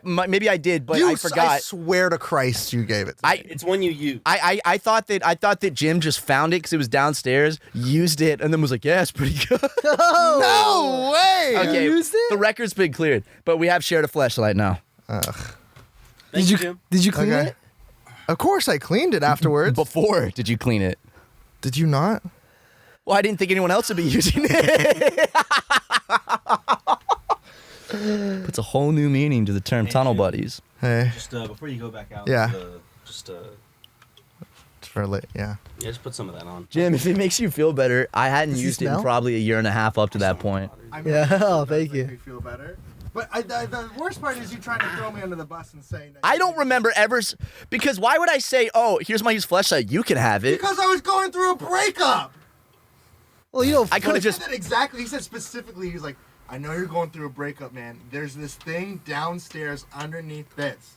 Maybe I did, but I I forgot. swear to Christ, you gave it to me. It's one you use. I thought that Jim just found it because it was downstairs, used it, and then was like, "Yeah, it's pretty good." No way! Okay, used it? the record's been cleared, but we have shared a fleshlight now. Thank you, Jim. Did you clean Okay. it? Of course, I cleaned it afterwards. Before, did you clean it? Did you not? Well, I didn't think anyone else would be using it. Puts a whole new meaning to the term tunnel Jim. buddies. Hey, Just before you go back out. Yeah. Just it's for lit. Yeah. yeah, just put some of that on. Jim, if it makes you feel better, I hadn't Does he used it in smell? probably a year and a half up to that point. Yeah. Oh, thank you. Make me feel better. But the worst part is you trying to throw me under the bus and saying that. I don't remember ever, because why would I say, "Oh, here's my used fleshlight, you can have it"? Because I was going through a breakup. Well, you know, I could have He just. said that exactly. He said specifically, he's like, I know you're going through a breakup, man. There's this thing downstairs underneath this.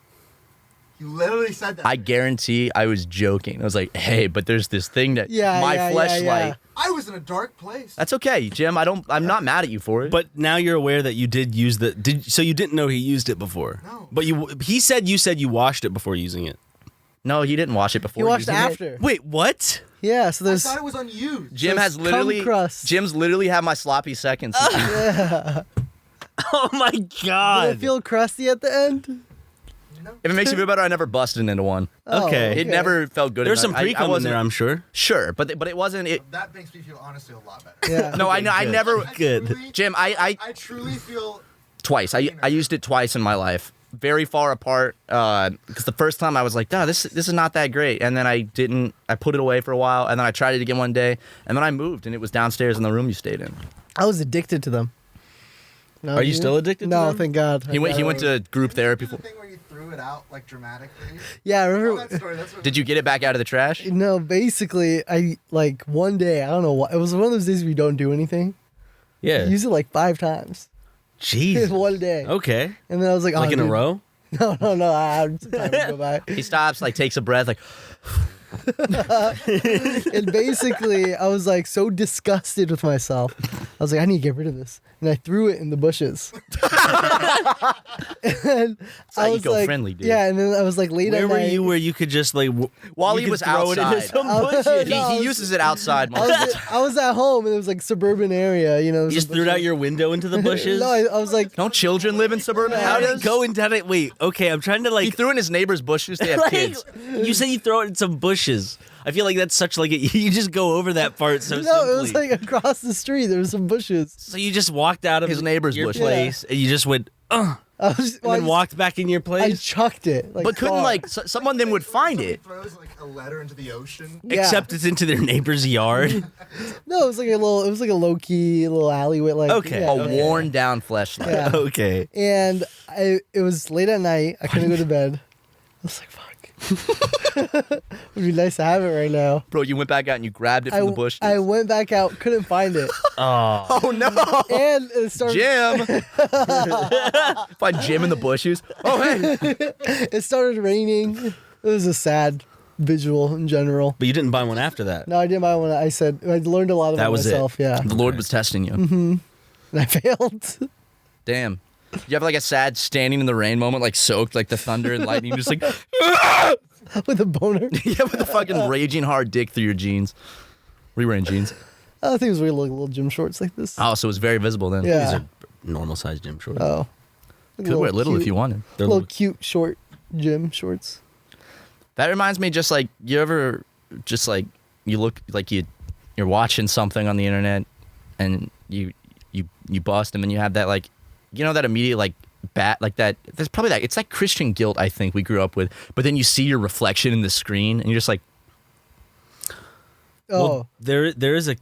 He literally said that. I guarantee I was joking. I was like, hey, but there's this thing that my fleshlight. Yeah. I was in a dark place. That's okay, Jim. I'm not mad at you for it. But now you're aware that you did use so you didn't know he used it before. No. But he said you washed it before using it. no, he didn't wash it before. He washed using it. after. Wait, what? Yeah, so I there's. thought it was unused. Jim So has it's literally. cum crust. Jim's literally had my sloppy seconds. Oh my Did it god. feel crusty at the end? If it makes you feel better, I never busted into one. Oh, Okay. It never felt good. There's some enough. pre-cum in there, I'm sure. Sure, but it wasn't. That makes me feel honestly a lot better. Yeah. No, I know. I Good. never. Good. Jim, I I truly feel twice. I used it twice in my life, very far apart. Because the first time I was like, "Nah, this is not that great," and then I didn't. I put it away for a while, and then I tried it again one day, and then I moved, and it was downstairs in the room you stayed in. I was addicted to them. No, Are you still addicted to No, them? thank God. He went to group therapy. the thing where you threw it out like dramatically. Yeah, I Tell remember. that story. That's what Did you get it back out of the trash? No, basically, I like one day. I don't know what. It was one of those days where you don't do anything. Yeah. I used it like 5 times in Jeez. one day, Okay. and then I was like, Like oh, in a dude. row? No. I had some time to go by. He stops, like takes a breath, like And basically, I was like so disgusted with myself. I was like, I need to get rid of this, and I threw it in the bushes. And I not was like, eco-friendly, dude. yeah, and then I was like late Where at were night. you where you could just like While you he could was throw it into outside. some I was- bushes? No, I he was- uses it outside. I was at home, and it was like suburban area, you know. You just threw it out your window into the bushes? No, I was like, Don't children live in suburban How did areas? it go into it? Wait, okay, I'm trying to like. He threw in his neighbor's bushes. They have like, kids. You said you throw it in some bushes. I feel like that's such like you just go over that part so no, simply. it was like across the street. There were some bushes. So you just walked out of His neighbor's your bushes. place and you just went, I was, and then walked back in your I place. chucked it. Like, But couldn't far. like someone then would find Somebody it. throws like a letter into the ocean. Yeah. Except it's into their neighbor's yard. No, it was like a little. It was like a low key little alleyway. Like Okay. yeah, A worn down fleshlight. Yeah. Okay. And it was late at night. I couldn't go to bed. I was like, fuck. Would be nice to have it right now. Bro, you went back out and you grabbed it from the bush. I went back out, couldn't find it, Oh. Oh no, and it started. Jim! Find Jim in the bushes. Oh hey, It started raining. It was a sad visual in general. But you didn't buy one after that. No, I didn't buy one. I said I learned a lot about That was it. myself. Yeah, the Lord was testing you. and I failed. Damn. You have like a sad standing in the rain moment, like soaked, like the thunder and lightning, just like With a boner. yeah, with a fucking raging hard dick through your jeans. Were you wearing jeans? I think it was wearing like little gym shorts like this. Oh, so it was very visible then. Yeah. These are normal sized gym shorts. Oh. Like Could wear little if cute- you wanted. They're Little little- cute short gym shorts. That reminds me, just like you ever, just like you look like you're watching something on the internet, and you bust them, and you have that like, you know, that immediate like like that. There's probably that. It's like Christian guilt I think we grew up with. But then you see your reflection in the screen, and you're just like, Oh. Well, there is a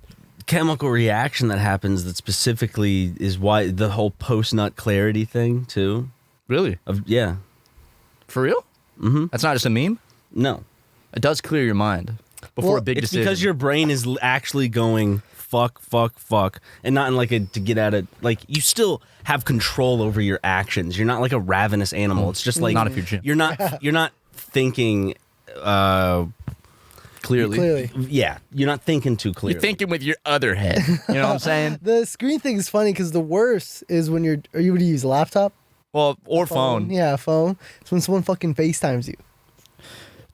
chemical reaction that happens that specifically is why the whole post nut clarity thing too. really, Yeah. for real? Mm-hmm. That's not just a meme. No. It does clear your mind before Well, a big It's decision. because your brain is actually going fuck, and not in like a to get at it. Like you still have control over your actions. You're not like a ravenous animal. It's just like Not if you're Jim. You're not thinking. clearly. Yeah, you're not thinking too clearly. You're thinking with your other head. You know what I'm saying? The screen thing is funny because the worst is when are you would use a laptop? Well, or phone. Yeah, phone. It's when someone fucking FaceTimes you.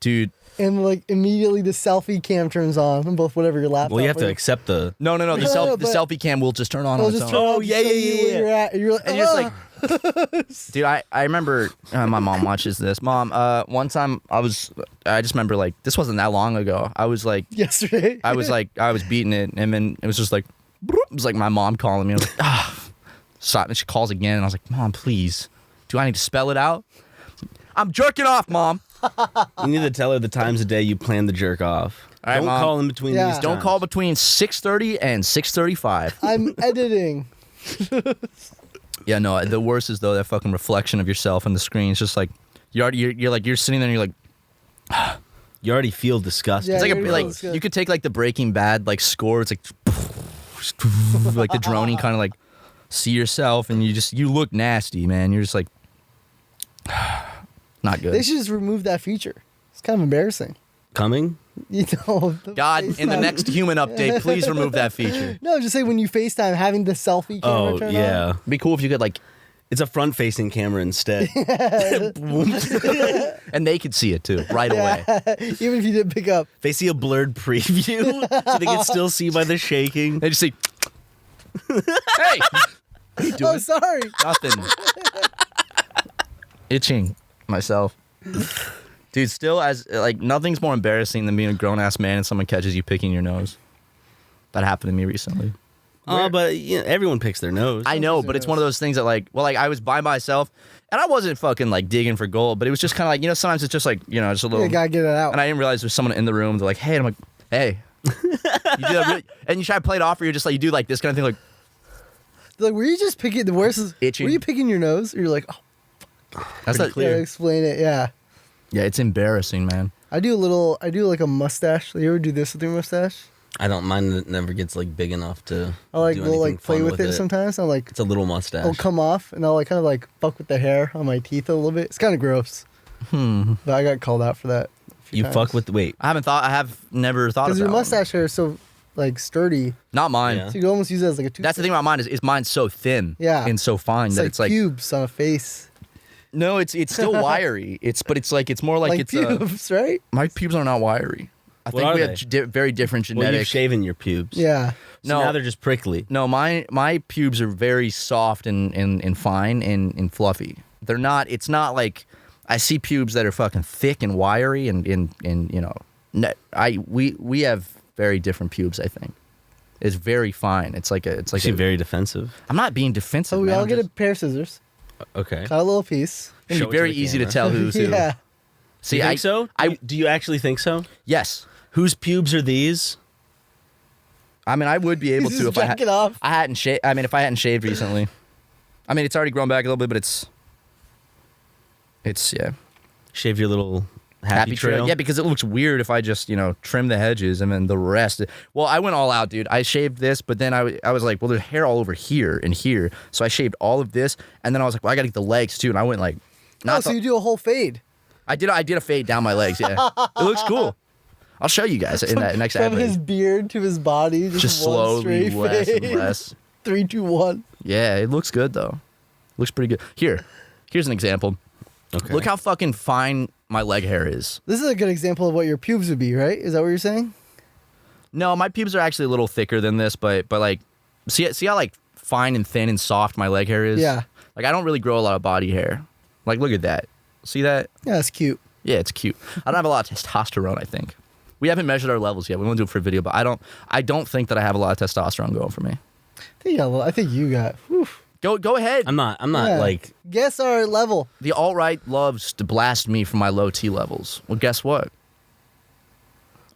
Dude. And like immediately the selfie cam turns on both whatever your laptop. Well, you have to or- accept the. No. The, No, the but- selfie cam will just turn on It'll its just own. turn on Oh, to yeah, show yeah, you yeah, where yeah. you're at. And you're like, And you're just "Ah." like, dude, I remember my mom watches this. Mom, one time I just remember like this wasn't that long ago. I was yesterday. I was beating it, and then it was just like, bloop. It was like my mom calling me. I was like, stop. And she calls again, and I was like, Mom, please, do I need to spell it out? I'm jerking off, Mom. You need to tell her the times a day you plan to jerk off. All right, Don't Mom. call in between Yeah. these. Don't times. call between 6:30 and 6:35. I'm editing. Yeah, no. The worst is though that fucking reflection of yourself in the screen. It's just like you're sitting there, and you're like. You already feel disgusted. Yeah, It's like you're like really good. you could take like the Breaking Bad like score. It's like like the droning kind of like see yourself, and you look nasty, man. You're just like not good. They should just remove that feature. It's kind of embarrassing. Coming? You know, God, in the next human update, please remove that feature. No, just say when you FaceTime, having the selfie camera turned on. It'd be cool if you could like, it's a front-facing camera instead. and they could see it too right away. Even if you didn't pick up. They see a blurred preview, so they can still see by the shaking. They just see, hey, what are you doing? Oh, sorry. Nothing. Itching myself. Dude, still, as like, nothing's more embarrassing than being a grown-ass man and someone catches you picking your nose. That happened to me recently. Oh, but everyone picks their nose. I know, but it's one of those things that, like, well, like, I was by myself, and I wasn't fucking, like, digging for gold, but it was just kind of like, you know, sometimes it's just like, you know, just a little. You gotta get it out. And I didn't realize there's someone in the room. They're like, hey, and I'm like, hey. You do that really, and you try to play it off, or you're just like, you do like this kind of thing, like. Like, were you just picking, the worst is, itching. were you picking your nose? Or you're like, oh, That's not clear. Explain it, yeah. Yeah, it's embarrassing, man. I do like a mustache. You ever do this with your mustache? I don't mind. It never gets like big enough to. I like do will like anything play fun with it sometimes. I'll like it's a little mustache. it'll come off and I'll like kind of like fuck with the hair on my teeth a little bit. It's kind of gross. But I got called out for that. You times. fuck with wait. I have never thought about because it. your mustache hair is so like sturdy. Not mine. Yeah. So you can almost use it as like a toothpick. That's the thing about mine is mine's so thin. Yeah. And so fine It's that like it's like pubes on a face. no, it's still wiry. It's more like it's pubes, right? my pubes are not wiry. I What think are we they? have very different Well, genetics. you've shaven your pubes. Yeah. So No. now they're just prickly. No, my pubes are very soft and fine and fluffy. They're not. It's not like I see pubes that are fucking thick and wiry and you know. We have very different pubes. I think it's very fine. It's like Very defensive. I'm not being defensive. So we man. all I'm get a just- pair of scissors. Okay. Cut a little piece. It's Show it to very the easy to camera. tell who's who. Yeah. See, You think I so? Do you actually think so? yes. Whose pubes are these? I mean, I would be able He's to just if I jacking off. I hadn't shaved. I mean, if I hadn't shaved recently. I mean, it's already grown back a little bit, but it's yeah. Shave your little happy trail. Yeah, because it looks weird if I just, you know, trim the hedges and then the rest. Well, I went all out, dude. I shaved this, but then I was like, well, there's hair all over here and here. So I shaved all of this, and then I was like, well, I got to get the legs too. And I went like, So you do a whole fade. I did a fade down my legs, yeah. It looks cool. I'll show you guys in that next ad From break. his beard to his body. Just one slowly straight less fade. and less. 3, 2, 1. Yeah, it looks good though. Looks pretty good. Here's an example. Okay. Look how fucking fine my leg hair is. This is a good example of what your pubes would be, right? Is that what you're saying? No, my pubes are actually a little thicker than this, but like, see how like fine and thin and soft my leg hair is? Yeah. Like I don't really grow a lot of body hair. Like look at that. See that? Yeah, it's cute. Yeah, it's cute. I don't have a lot of testosterone, I think. We haven't measured our levels yet. We want to do it for a video, but I don't think that I have a lot of testosterone going for me. I think you got. Whew. Go ahead. I'm not Yeah. like Guess our level. The alt-right loves to blast me for my low T levels. Well, guess what?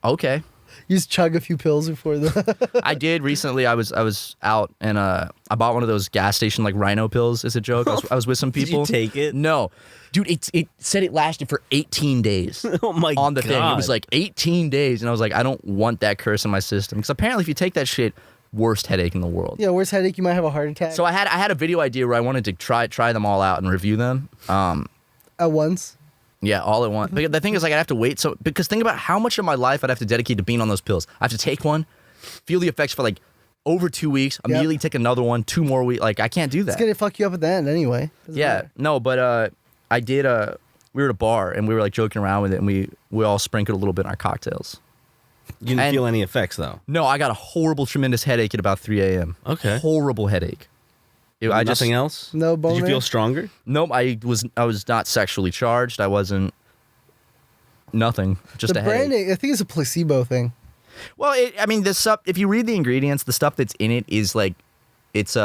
Okay. You just chug a few pills before the. I did recently. I was out and I bought one of those gas station like Rhino pills. It's a joke. I was with some Did you people. take it? No, dude. It said it lasted for 18 days. oh my On the god. thing, it was like 18 days, and I was like, I don't want that curse in my system because apparently, if you take that shit, worst headache in the world. Yeah, worst headache. You might have a heart attack. So I had a video idea where I wanted to try them all out and review them. At once. Yeah, all at once. But the thing is, like, I'd have to wait. So because think about how much of my life I'd have to dedicate to being on those pills. I have to take one, feel the effects for like over 2 weeks, immediately take another one, 2 more weeks. Like I can't do that. It's gonna fuck you up at the end anyway. Doesn't Yeah, matter. no, but I did. We were at a bar and we were like joking around with it, and we all sprinkled a little bit in our cocktails. You didn't and- feel any effects though. No, I got a horrible, tremendous headache at about 3 a.m. Okay. Horrible headache. Nothing else? No Did boner. you feel stronger? Nope, I was not sexually charged. I wasn't. Nothing. Just the a headache. branding? I think it's a placebo thing. Well, I mean, the stuff. If you read the ingredients, the stuff that's in it is like, it's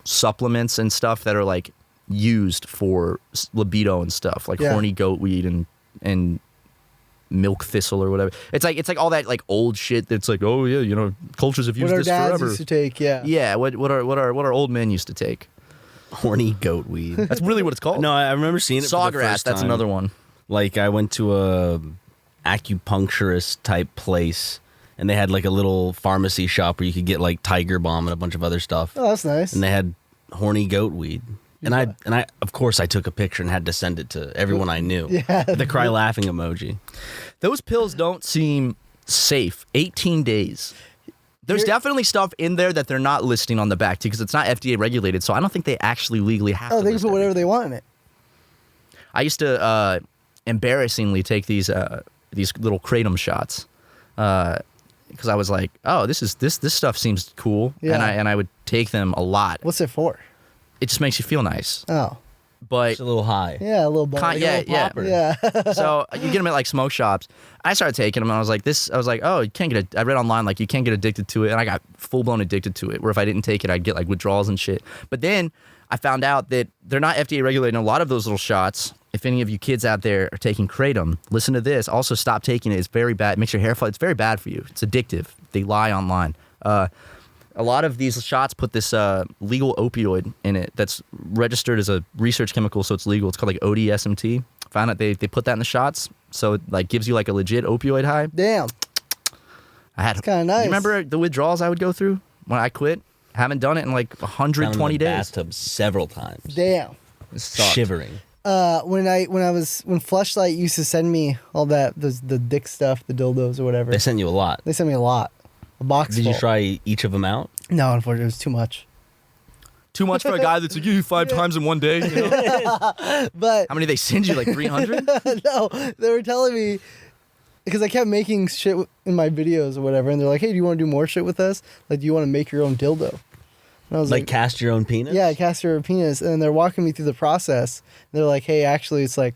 supplements and stuff that are like used for libido and stuff, like Yeah. horny goat weed and milk thistle or whatever. It's like all that like old shit that's like, oh yeah, you know, cultures have What used our this dads forever. used to take. Yeah. Yeah, what our old men used to take. Horny goat weed. That's really what it's called. No, I remember seeing it for the Sawgrass. first That's time. another one. Like I went to a acupuncturist type place, and they had like a little pharmacy shop where you could get like Tiger Balm and a bunch of other stuff. Oh, that's nice. And they had horny goat weed. And I of course I took a picture and had to send it to everyone I knew. Yeah. The cry laughing emoji. Those pills don't seem safe. 18 days. There's definitely stuff in there that they're not listing on the back because it's not FDA regulated. So I don't think they actually legally have. Oh, to they can list put whatever everything. they want in it. I used to embarrassingly take these little kratom shots because I was like, oh, this stuff seems cool, Yeah. and I would take them a lot. What's it for? It just makes you feel nice, Oh, but It's a little high. yeah, a little bump. yeah. Yeah. So you get them at like smoke shops. I started taking them, and I was like, oh, you can't get. I read online like you can't get addicted to it, and I got full blown addicted to it. Where if I didn't take it, I'd get like withdrawals and shit. But then I found out that they're not FDA regulated. And a lot of those little shots. If any of you kids out there are taking kratom, listen to this. Also, stop taking it. It's very bad. It makes your hair fall. It's very bad for you. It's addictive. They lie online. A lot of these shots put this legal opioid in it that's registered as a research chemical, so it's legal. It's called like ODSMT. Found out they put that in the shots, so it like gives you like a legit opioid high. Damn. It's kinda nice. You remember the withdrawals I would go through when I quit? Haven't done it in like 120 Down in the days. bathtub several times. Damn. It sucked. Shivering. When Fleshlight used to send me all the dick stuff, the dildos or whatever. They sent you a lot. They sent me a lot. A box Did full. you try each of them out? No, unfortunately, it was too much. Too much for a guy that's like you 5 times in one day. You know? But How many they send you? Like 300? no, they were telling me because I kept making shit in my videos or whatever, and they're like, "Hey, do you want to do more shit with us? Like, do you want to make your own dildo?" And I was Like cast your own penis? "Yeah, cast your penis." And they're walking me through the process. And they're like, "Hey, actually, it's kind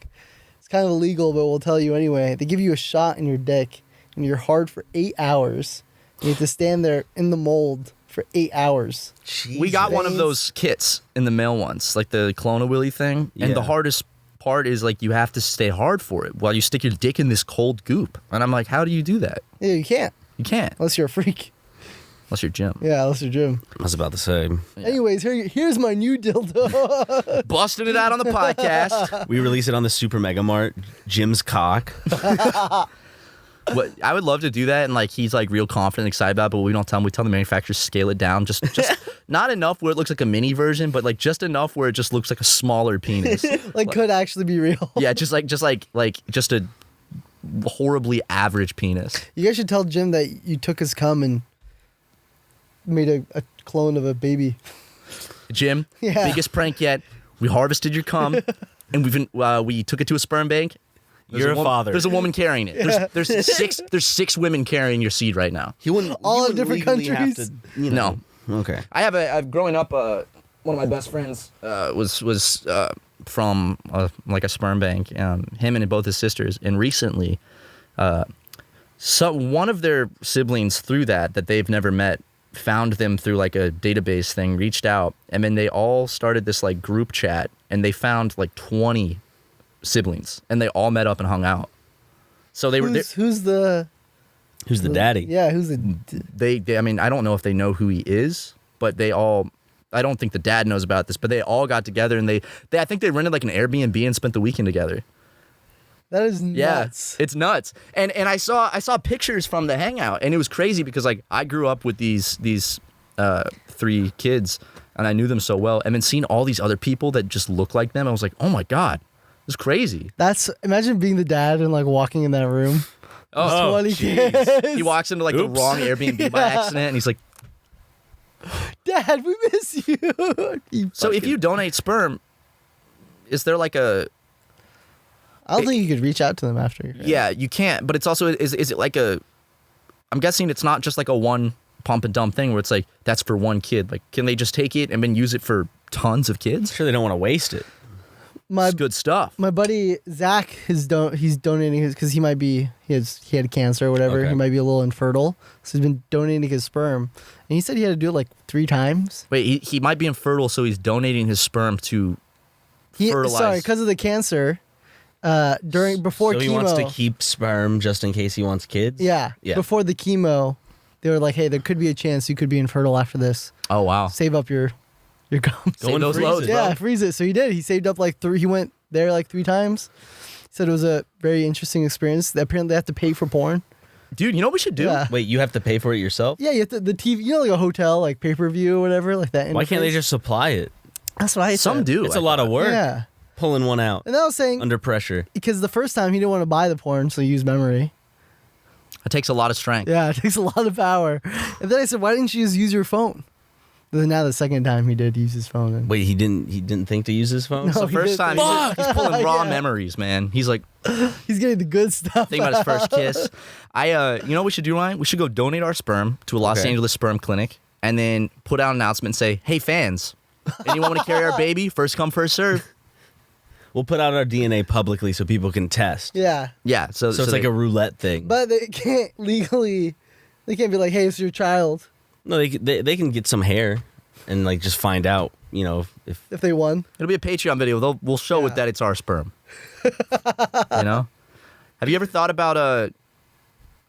of illegal, but we'll tell you anyway. They give you a shot in your dick, and you're hard for 8 hours. You have to stand there in the mold for 8 hours." We got one of those kits in the mail once, like the Clone Willy thing. And Yeah. the hardest part is like you have to stay hard for it while you stick your dick in this cold goop. And I'm like, how do you do that? Yeah, you can't You can't. unless you're a freak. Unless you're Jim. Yeah, unless you're Jim. I was about to say. Anyways, here's my new dildo. Busting it out on the podcast. We release it on the Super Mega Mart. Jim's cock. What I would love to do that, and like he's like real confident and excited about it, but we don't tell him. We tell the manufacturer scale it down, just not enough where it looks like a mini version, but like just enough where it just looks like a smaller penis. Could actually be real. Yeah, just a horribly average penis. You guys should tell Jim that you took his cum and made a clone of a baby. Jim, Yeah. biggest prank yet. We harvested your cum, and we took it to a sperm bank. You're a father. There's a woman carrying it. Yeah. There's six women carrying your seed right now. He wouldn't. All you in wouldn't different legally countries? Have to, you know. No. Okay. I've growing up. One of my best friends was from like a sperm bank. Him and both his sisters. And recently, one of their siblings through that they've never met found them through like a database thing, reached out, and then they all started this like group chat, and they found like 20 siblings, and they all met up and hung out. So they Who's the daddy? Yeah, who's the they I mean, I don't know if they know who he is, but I don't think the dad knows about this, but they all got together and they I think they rented like an Airbnb and spent the weekend together. That is nuts. Yeah, it's nuts. And I saw pictures from the hangout, and it was crazy because like I grew up with these 3 kids, and I knew them so well, and then seeing all these other people that just look like them, I was like, oh my god, it's crazy. Imagine being the dad and like walking in that room. Oh, 20 kids. he walks into like the wrong Airbnb by accident, and he's like, Dad, we miss you. so if you donate sperm, is there like a I don't think you could reach out to them after. Right? Yeah, you can't. But it's also is it like a? I'm guessing it's not just like a one pump and dump thing where it's like that's for one kid. Like, can they just take it and then use it for tons of kids? I'm sure they don't want to waste it. It's good stuff. My buddy Zach he's donating his because he had cancer or whatever. Okay. He might be a little infertile, so he's been donating his sperm, and he said he had to do it like 3 times. Wait, he might be infertile, so he's donating his sperm to fertilize. Sorry, because of the cancer. Before So chemo, he wants to keep sperm just in case he wants kids. yeah. Before the chemo, they were like, "Hey, there could be a chance you could be infertile after this. Oh wow, Save up your gum." Save those freeze loads, it. bro. Yeah, freeze it. So he did. He saved up like 3. He went there like 3 times. He said it was a very interesting experience. Apparently, they have to pay for porn. Dude, you know what we should do? Yeah. Wait, you have to pay for it yourself? Yeah, you have to, the TV, like a hotel, like pay-per-view or whatever, like that. Why can't they interface. just supply it? That's what I said. Some do. It's I a lot of thought. work. Yeah. Pulling one out And I was saying, under pressure. because the first time he didn't want to buy the porn, so he used memory. It takes a lot of strength. Yeah, it takes a lot of power. And then I said, why didn't you just use your phone? And then now the second time he did use his phone. And Wait, he didn't think to use his phone? No. The he first did time, think- he's pulling raw Yeah. memories, man. He's like, he's getting the good stuff. thinking about his first kiss. You know what we should do, Ryan? We should go donate our sperm to a Los Okay. Angeles sperm clinic and then put out an announcement and say, hey, fans, anyone want to carry our baby? First come, first serve. We'll put out our DNA publicly so people can test. Yeah. Yeah. So So it's like a roulette thing. But they can't legally, they can't be like, hey, it's your child, No, they can get some hair and like just find out, you know, if if they won. It'll be a Patreon video. We'll show Yeah. it that it's our sperm. You know? Have you ever thought about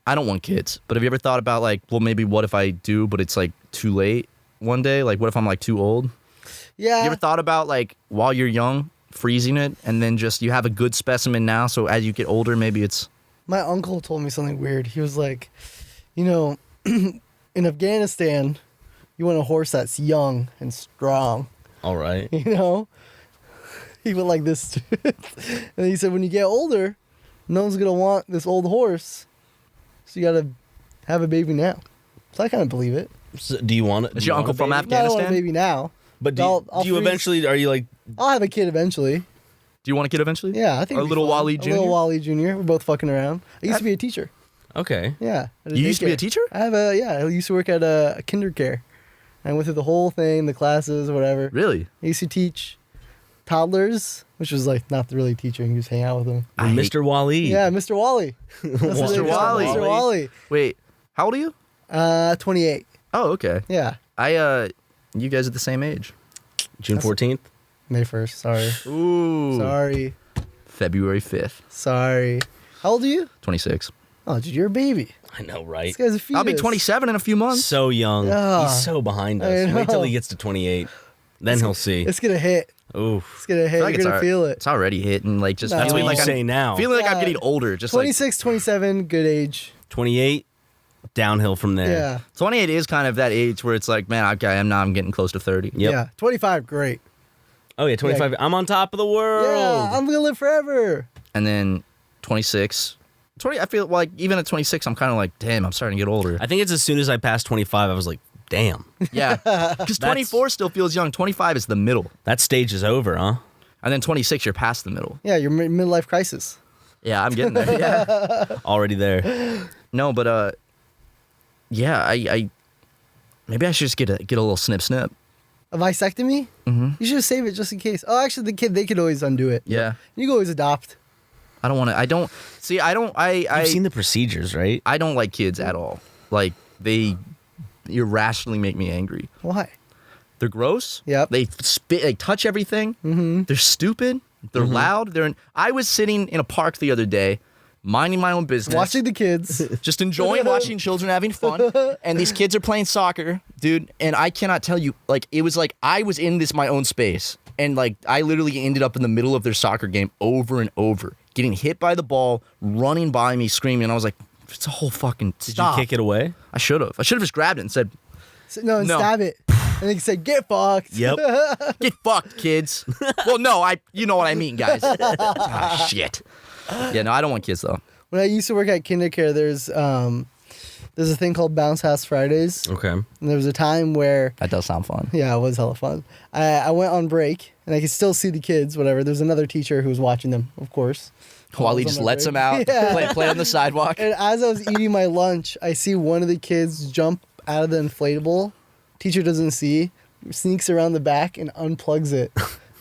I don't want kids, but have you ever thought about like, well, maybe what if I do, but it's like too late one day? Like, what if I'm like too old? Yeah. You ever thought about like while you're young, freezing it, and then just you have a good specimen now, so as you get older, maybe it's My uncle told me something weird. He was like, you know, in Afghanistan, you want a horse that's young and strong, all right. you know? He went like this. And then he said, when you get older, no one's going to want this old horse. So you got to have a baby now. So I kind of believe it. So do you want it? Is your uncle from No, I don't want a Afghanistan? baby now. But do I'll you freeze- eventually, are you like, I'll have a kid eventually. Do you want a kid eventually? Yeah, I think A it'd be little fun. Wahlid Jr.? A little Wahlid Jr. We're both fucking around. I used to be a teacher. okay. Yeah. at a You used to be a daycare. teacher? I used to work at a kinder care. I went through the whole thing, the classes, whatever. Really? I used to teach toddlers, which was like not really teaching, you just hang out with them. I hate- Mr. Wally. Yeah, Mr. Wally. That's what Mr. they call him, Wally. Mr. Wally. Wait, how old are you? 28. Oh, okay. Yeah. You guys are the same age. June 14th. May 1st. Sorry. Ooh. Sorry. February 5th, Sorry. How old are you? 26. Oh, dude, you're a baby. I know, right? This guy's a fetus. I'll be 27 in a few months. So young. Yeah. He's so behind I us. Wait till know. he gets to 28. Then he'll see. It's going to hit. Oof. It's going to hit. I feel like You're going to feel it. It's already hitting. Like just No. That's feeling what like you I'm say now. feeling like I'm Yeah. getting older. Just like 26, 27, good age. 28, downhill from there. Yeah. 28 is kind of that age where it's like, man, okay, I'm getting close to 30. Yep. Yeah. 25, great. Oh, yeah, 25. I'm on top of the world. Yeah, I'm going to live forever. And then 26. 20. I feel like even at 26, I'm kind of like, damn, I'm starting to get older. I think it's as soon as I passed 25, I was like, damn. Yeah, because 24 still feels young. 25 is the middle, That stage is over, huh? and then 26, you're past the middle. Yeah, your midlife crisis. Yeah, I'm getting there. Yeah. Already there. No, but yeah, I maybe I should just get a little snip. A vasectomy? Mm-hmm. You should save it just in case. Oh, actually, the kid, they could always undo it. Yeah. You can always adopt. I don't want to. I don't see. You've seen the procedures, right? I don't like kids at all. Like they irrationally make me angry. Why? They're gross. Yep. They spit. They touch everything. Mm-hmm. They're stupid. They're loud. I was sitting in a park the other day, minding my own business, Watching the kids. just enjoying watching children having fun, and these kids are playing soccer, dude. And I cannot tell you, like it was like I was in my own space, and like I literally ended up in the middle of their soccer game over and over, getting hit by the ball, running by me, screaming. And I was like, it's a whole fucking Did stop. you kick it away? I should have. just grabbed it and said, No, No. stab it. And they said, get fucked. Yep. "Get fucked, kids." Well, no, you know what I mean, guys. Ah, shit. Yeah, no, I don't want kids though. When I used to work at Kindercare, there's a thing called Bounce House Fridays. Okay. And there was a time where, That does sound fun. yeah, it was hella fun. I went on break, and I could still see the kids, whatever. There's another teacher who was watching them, of course. While he I was just on my lets break. them out, Yeah. play on the sidewalk. And as I was eating my lunch, I see one of the kids jump out of the inflatable. Teacher doesn't see, sneaks around the back and unplugs it.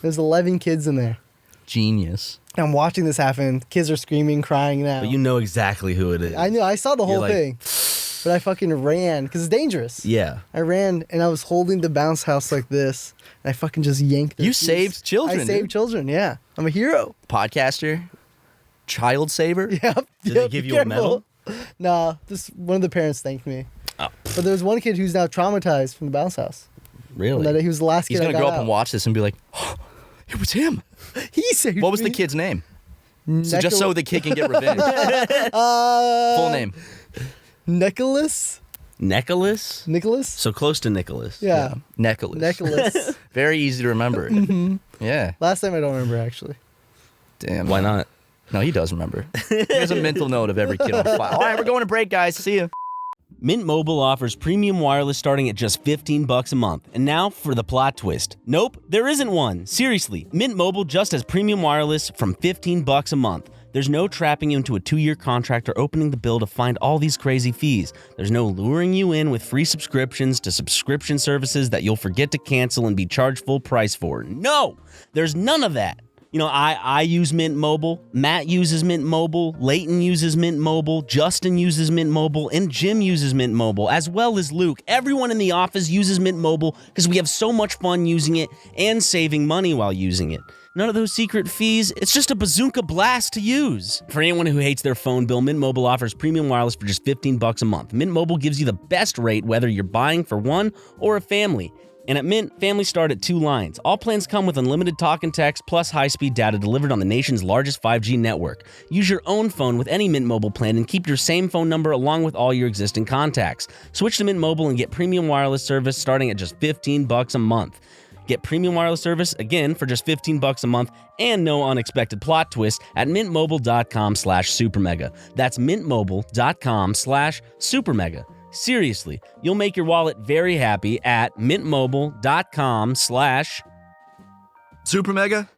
There's 11 kids in there. Genius. I'm watching this happen. Kids are screaming, crying now. But you know exactly who it is. I knew. I saw the You're whole like- thing. But I fucking ran because it's dangerous. Yeah. I ran and I was holding the bounce house like this. And I fucking just yanked it. You saved children, I saved dude. children, yeah. I'm a hero. Podcaster, child saver. Yep. Did yep, they give be you a medal? careful. Nah, just one of the parents thanked me. Oh. But there was one kid who's now traumatized from the bounce house. Really? And that he was the last kid He's I gonna got grow up out. and watch this and be like, oh, "It was him." He saved What was me. the kid's name? So just so the kid can get revenge. Uh, Full name. Nicholas? Nicholas? So close to Nicholas. Yeah. Nicholas. Very easy to remember. Yeah. Last time I don't remember, actually. Damn. Why not? No, he does remember. There's a mental note of every kid on file. All right, we're going to break, guys. See you. Mint Mobile offers premium wireless starting at just $15 a month. And now for the plot twist. Nope, there isn't one. Seriously, Mint Mobile just has premium wireless from $15 a month. There's no trapping you into a 2-year contract or opening the bill to find all these crazy fees. There's no luring you in with free subscriptions to subscription services that you'll forget to cancel and be charged full price for. No, there's none of that. You know, I use Mint Mobile, Matt uses Mint Mobile, Leighton uses Mint Mobile, Justin uses Mint Mobile, and Jim uses Mint Mobile, as well as Luke. Everyone in the office uses Mint Mobile because we have so much fun using it and saving money while using it. None of those secret fees. It's just a bazooka blast to use. For anyone who hates their phone bill, Mint Mobile offers premium wireless for just $15 a month. Mint Mobile gives you the best rate whether you're buying for one or a family. And at Mint, families start at 2 lines. All plans come with unlimited talk and text plus high-speed data delivered on the nation's largest 5G network. Use your own phone with any Mint Mobile plan and keep your same phone number along with all your existing contacts. Switch to Mint Mobile and get premium wireless service starting at just $15 a month. Get premium wireless service, again, for just $15 a month and no unexpected plot twist at mintmobile.com/supermega. That's mintmobile.com/supermega. Seriously, you'll make your wallet very happy at mintmobile.com/ SuperMega?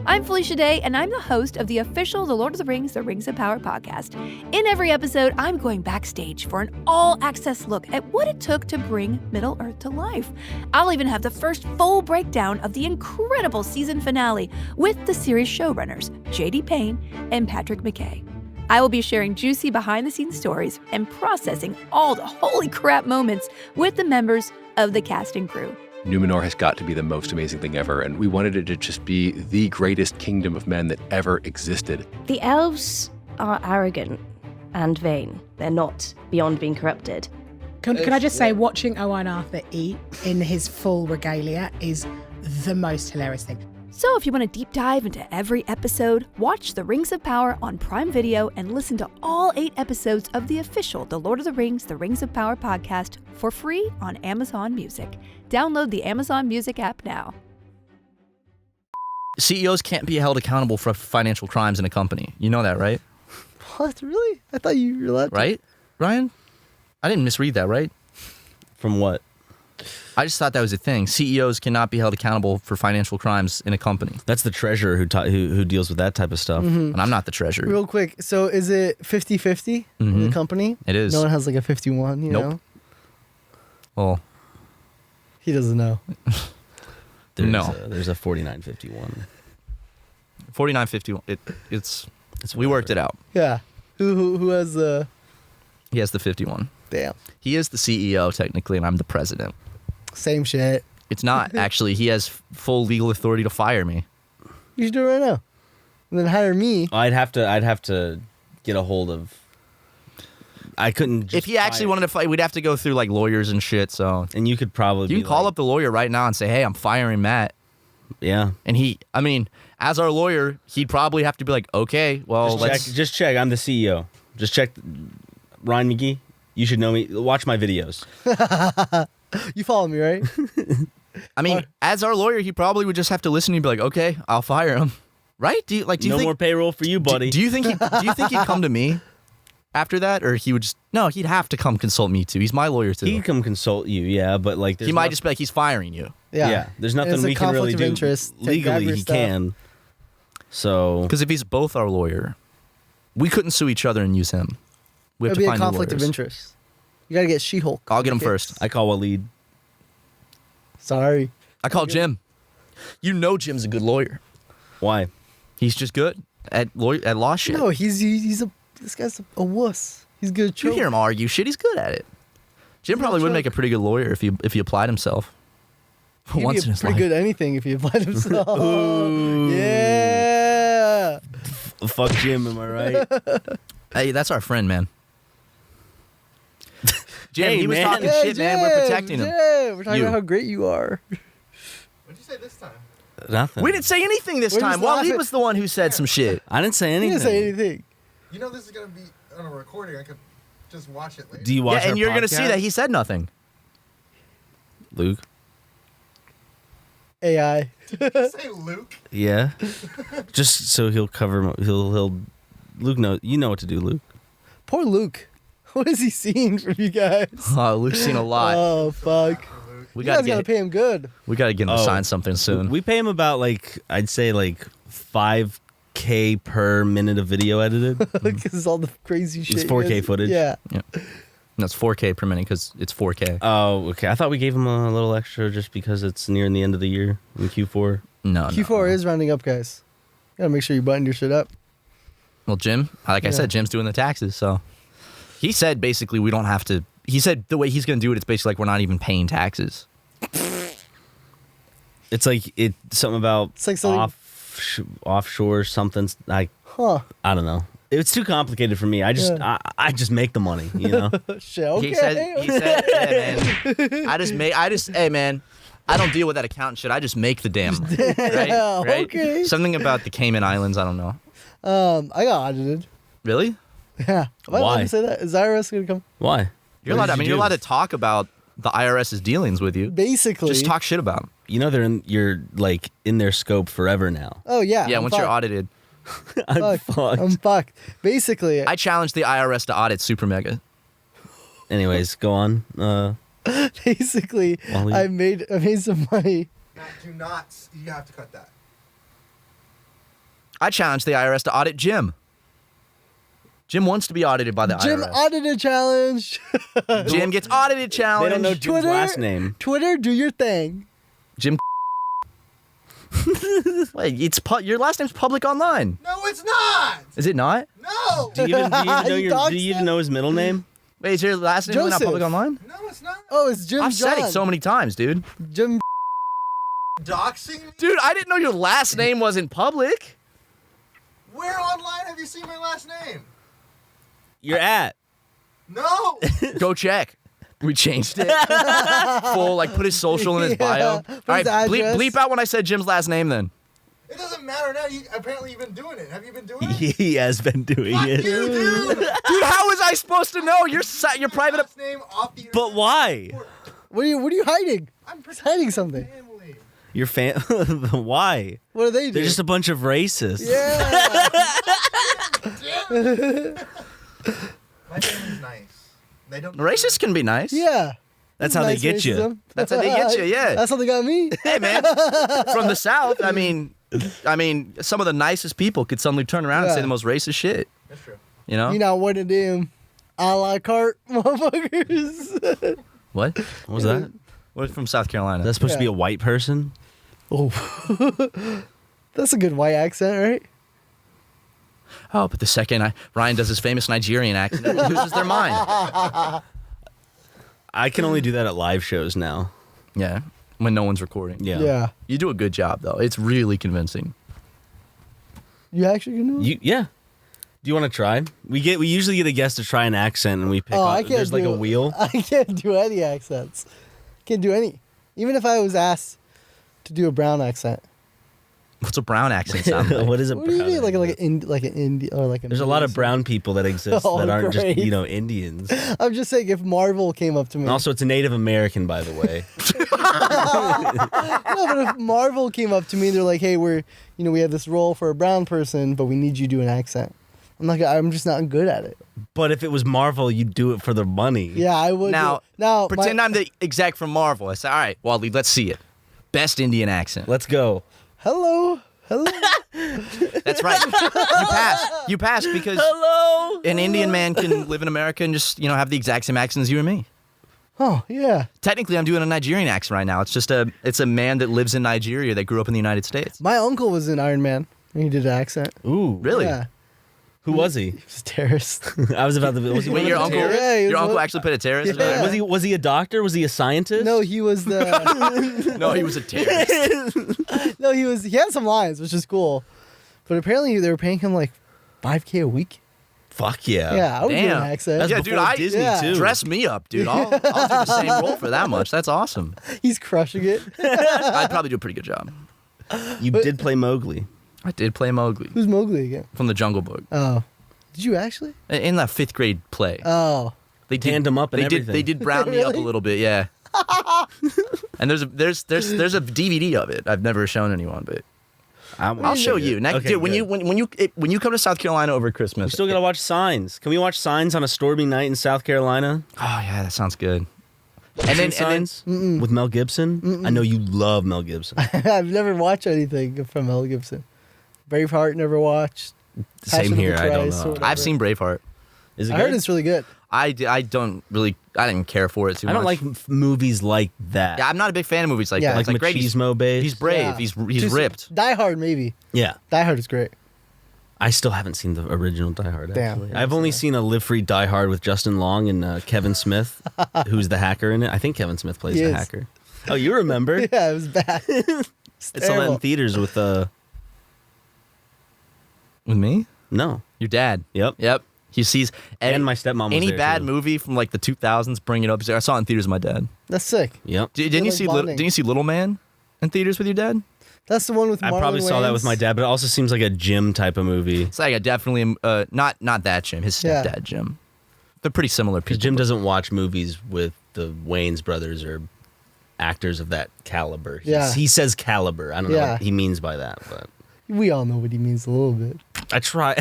I'm Felicia Day, and I'm the host of the official The Lord of the Rings, The Rings of Power podcast. In every episode, I'm going backstage for an all-access look at what it took to bring Middle-earth to life. I'll even have the first full breakdown of the incredible season finale with the series showrunners, J.D. Payne and Patrick McKay. I will be sharing juicy behind-the-scenes stories and processing all the holy crap moments with the members of the cast and crew. Numenor has got to be the most amazing thing ever, and we wanted it to just be the greatest kingdom of men that ever existed. The elves are arrogant and vain. They're not beyond being corrupted. Can I just say, watching Owen Arthur eat in his full regalia is the most hilarious thing. So if you want to deep dive into every episode, watch The Rings of Power on Prime Video and listen to all 8 episodes of the official The Lord of the Rings, The Rings of Power podcast for free on Amazon Music. Download the Amazon Music app now. CEOs can't be held accountable for financial crimes in a company. You know that, right? What? Really? I thought you were allowed to. Right? Ryan? I didn't misread that, right? From what? I just thought that was a thing. CEOs cannot be held accountable for financial crimes in a company. That's the treasurer who deals with that type of stuff. And I'm not the treasurer. Real quick, so is it 50-50 in the company? It is. No one has like a 51, you know? Well, he doesn't know. There's a 49-51. 49-51. It's we worked it out. Yeah. Who has the... He has the 51. Damn. He is the CEO technically, and I'm the president. Same shit. It's not, actually. He has full legal authority to fire me. You should do it right now. And then hire me. I'd have to get a hold of... I couldn't just if he actually wanted to fight, we'd have to go through like lawyers and shit, so... And you could probably You can call up the lawyer right now and say, hey, I'm firing Matt. Yeah. And as our lawyer, he'd probably have to be like, okay, well, Just check. I'm the CEO. Just check. Ryan McGee, you should know me. Watch my videos. You follow me, right? As our lawyer, he probably would just have to listen and be like, okay, I'll fire him. Right? Do you no more payroll for you, buddy. Do you think he'd come to me after that, or he would just... No, he'd have to come consult me too. He's my lawyer too. He'd come consult you, yeah, but like... He might just be like, he's firing you. Yeah. There's nothing we can really do. Legally, he can. So... Because if he's both our lawyer, we couldn't sue each other and use him. We have It'd to be find a conflict of interest. You gotta get She-Hulk. I'll get him first. I call Wahlid. Sorry. I call Jim. You know Jim's a good lawyer. Why? He's just good at law shit. No, this guy's a wuss. He's good at You choke. hear him argue shit. He's good at it. Jim probably would make a pretty good lawyer if he applied himself. He'd Once be in his pretty life. good at anything if he applied himself. Yeah. Fuck Jim, am I right? Hey, that's our friend, man. Jim, Hey, he was man. talking shit, man. We're protecting him. Jim, we're talking You. about how great you are. What'd you say this time? Nothing. We didn't say anything this We're time. just laughing. Wahlid was the one who said some shit. I didn't say He anything. didn't say anything. You know this is gonna be on a recording. I could just watch it later. Do you watch? Yeah, and our you're gonna see podcast? that he said nothing. Luke. AI. Say Luke. Yeah. Just so he'll cover. He'll. Luke knows. You know what to do, Luke. Poor Luke. What has he seen from you guys? Oh, Luke's seen a lot. Oh fuck. We You guys gotta gotta get. pay him good. We gotta get him to sign something soon. We pay him about I'd say $5K per minute of video edited. Because all the crazy shit. It's you 4K guys- footage. Yeah. No, it's 4K per minute because it's 4K. Oh, okay. I thought we gave him a little extra just because it's nearing the end of the year in Q4. No, Q4 is rounding up, guys. Gotta make sure you button your shit up. Well, Jim, like I said, Jim's doing the taxes, so he said basically we don't have to. He said the way he's gonna do it, it's basically like we're not even paying taxes. It's something about It's like something. offshore something. I don't know. It's too complicated for me. I just make the money, you know. Shit. Okay. He said, hey, man, hey man, I don't deal with that accountant shit. I just make the damn money. Right? Okay. Something about the Cayman Islands. I don't know. I got audited. Really? Yeah. Am I allowed Why? to say that? Is IRS gonna come? Why? You're allowed. I mean, you're allowed to talk about the IRS's dealings with you. Basically. Just talk shit about them. You know you're in their scope forever now. Oh yeah. Yeah, I'm once you're fucked. audited. I'm Fucked. fucked. I'm fucked. Basically. I challenged the IRS to audit SuperMega. Anyways, go on. Basically, Wahlid. I made some money. Matt, do not. You have to cut that. I challenged the IRS to audit Jim. Jim wants to be audited by the Jim IRS. audited challenge. Jim gets audited They challenge. don't know Jim's Twitter? last name. Twitter, do your thing. Jim. Wait, your last name's public online. No, it's not. Is it not? No. Do you even You doxed do you even him? know his middle name? Wait, is your last name really not Joseph. public online? No, it's not. Oh, it's Jim I've said John. it so many times, dude. Jim. Doxing me? Dude, I didn't know your last name wasn't public. Where online have you seen my last name? You're at. No. Go check. We changed it. Full, put his social in his bio. Yeah, All put right, his address. bleep out when I said Jim's last name then. It doesn't matter now. Apparently you've been doing it. Have you been doing it? He has been doing Fuck it. you, dude. Dude, how was I supposed to know? You're private. Last name off the But why? What are you hiding? I'm He's hiding something. family. Your fan? Why? What do they do? They're just a bunch of racists. Yeah. My family's nice. They don't. Racists can be nice. Yeah. That's how they Nice get you. racism. That's how they get you, yeah. That's how they got me. Hey, man. From the South, I mean, some of the nicest people could suddenly turn around and Yeah. say the most racist shit. That's true. You know? You know what to do. A la carte, motherfuckers. What? What was that? We're from South Carolina. That's supposed to be Yeah. a white person? Oh. That's a good white accent, right? Oh, but the second Ryan does his famous Nigerian accent, it loses their mind. I can only do that at live shows now. Yeah, when no one's recording. Yeah. You do a good job, though. It's really convincing. You actually can do it? Yeah. Do you want to try? We usually get a guest to try an accent and we pick I up. can't There's do, a wheel. I can't do any accents. Can't do any. Even if I was asked to do a brown accent. What's a brown accent sound like? What is a What do you brown mean? Like accent? an Indian or like a There's a lot of Mason? brown people that exist Oh, that aren't great. just, Indians. I'm just saying, if Marvel came up to me. And also, it's a Native American, by the way. No, but if Marvel came up to me, they're like, "Hey, we have this role for a brown person, but we need you to do an accent." I'm just not good at it. But if it was Marvel, you'd do it for the money. Yeah, I would. Now, now pretend I'm the exec from Marvel. I say, all right, Wahlid, let's see it. Best Indian accent. Let's go. Hello. That's right. You passed because Hello. an Indian man can live in America and just, have the exact same accent as you and me. Oh yeah. Technically, I'm doing a Nigerian accent right now. It's a man that lives in Nigeria that grew up in the United States. My uncle was in Iron Man. And he did an accent. Ooh. Really? Yeah. Who was he? He was a terrorist. I was about to. Was he Wait, one your of the uncle? terrorists? Yeah, he was Your uncle one- actually put a terrorist? Yeah. Was he a doctor? Was he a scientist? No, he was the. No, he was a terrorist. No, he had some lines, which is cool. But apparently they were paying him like $5K a week. Fuck yeah. Yeah, I would do an Damn. accent. That's Yeah, before dude, Disney yeah. too. Dress me up, dude. I'll do the same role for that much. That's awesome. He's crushing it. I'd probably do a pretty good job. You did play Mowgli. I did play Mowgli Who's Mowgli again? from the Jungle Book Oh. Did you actually? in that 5th grade play. Oh. They tanned him up and they everything. did. They did brown me up a little bit. Yeah. And there's a DVD of it. I've never shown anyone, but I'll show you. Next, Okay, dude, when good. you come to South Carolina over Christmas, We still gotta watch Signs. Can we watch Signs on a stormy night in South Carolina? Oh yeah, that sounds good. And then Signs with Mel Gibson. I know you love Mel Gibson. I've never watched anything from Mel Gibson. Braveheart never watched. Same Passion of the here. I don't Christ or know. whatever. I've seen Braveheart. Is it I good? heard it's really good. I didn't care for it too much. I don't like movies like that. Yeah, I'm not a big fan of movies like Yeah. that. like great. machismo based. He's brave. Yeah. He's Just ripped. Die Hard, maybe. Yeah. Die Hard is great. I still haven't seen the original Die Hard. Damn. Actually. I've only seen a Live Free Die Hard with Justin Long and Kevin Smith, who's the hacker in it. I think Kevin Smith plays He the is. hacker. Oh, you remember? Yeah, it was bad. It's all in theaters with With me? no. Your dad. Yep. Yep. He sees And my stepmom was any there, bad too. movie from like the 2000s. Bring it up. I saw it in theaters with my dad. That's sick. Yep. Didn't you like see? bonding. Didn't you see Little Man in theaters with your dad? That's the one with I Marlon probably saw that with Wayans. my dad, but it also seems like a gym type of movie. It's like a definitely not that Jim. His Yeah. stepdad Jim. They're pretty similar Because people. Jim doesn't watch movies with the Wayans brothers or actors of that caliber. Yeah. He says caliber. I don't know Yeah. what he means by that, but We all know what he means a little bit. I try.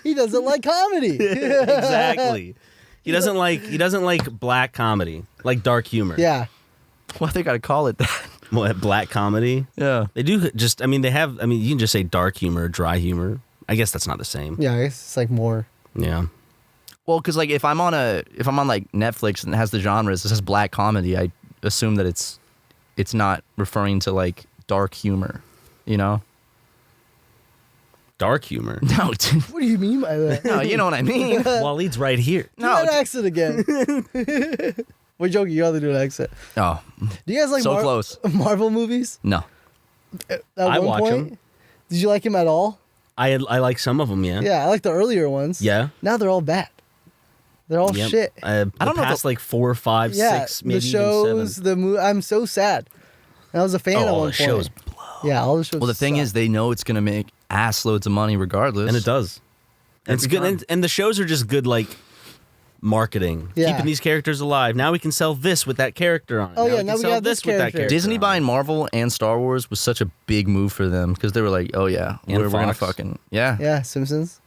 He doesn't like comedy. Exactly. He doesn't like black comedy, like dark humor. Yeah. Well, they gotta call it that. What, black comedy? Yeah. They do just. You can just say dark humor, dry humor. I guess that's not the same. Yeah, I guess it's like more. Yeah. Well, because like if I'm on like Netflix and it has the genres, it says black comedy, I assume that it's not referring to like dark humor, you know? Dark humor. No, dude. What do you mean by that? No, you know what I mean. Waleed's right here. Do that accent again. We're joking. You gotta do an accent. Oh, Do you guys like so close. Marvel movies? No. At I one watch point? 'em. Did you like him at all? I like some of them. Yeah. Yeah, I like the earlier ones. Yeah. Now they're all bad. They're all Yep. shit. I don't know Past like 4, 5, Yeah, 6, maybe the shows, even 7. the movie. I'm so sad. And I was a fan at all one the point. shows Yeah, all the shows. Well, the thing suck. is, they know it's gonna make ass loads of money regardless, And it does. And it's Every good, time. and the shows are just good, like marketing, Yeah. keeping these characters alive. Now we can sell this with that character on it. Oh, yeah, we now can we sell got this with that character. character. Disney on buying it. Marvel and Star Wars was such a big move for them because they were like, oh yeah, And we're gonna Fox. fucking yeah. Yeah, Simpsons.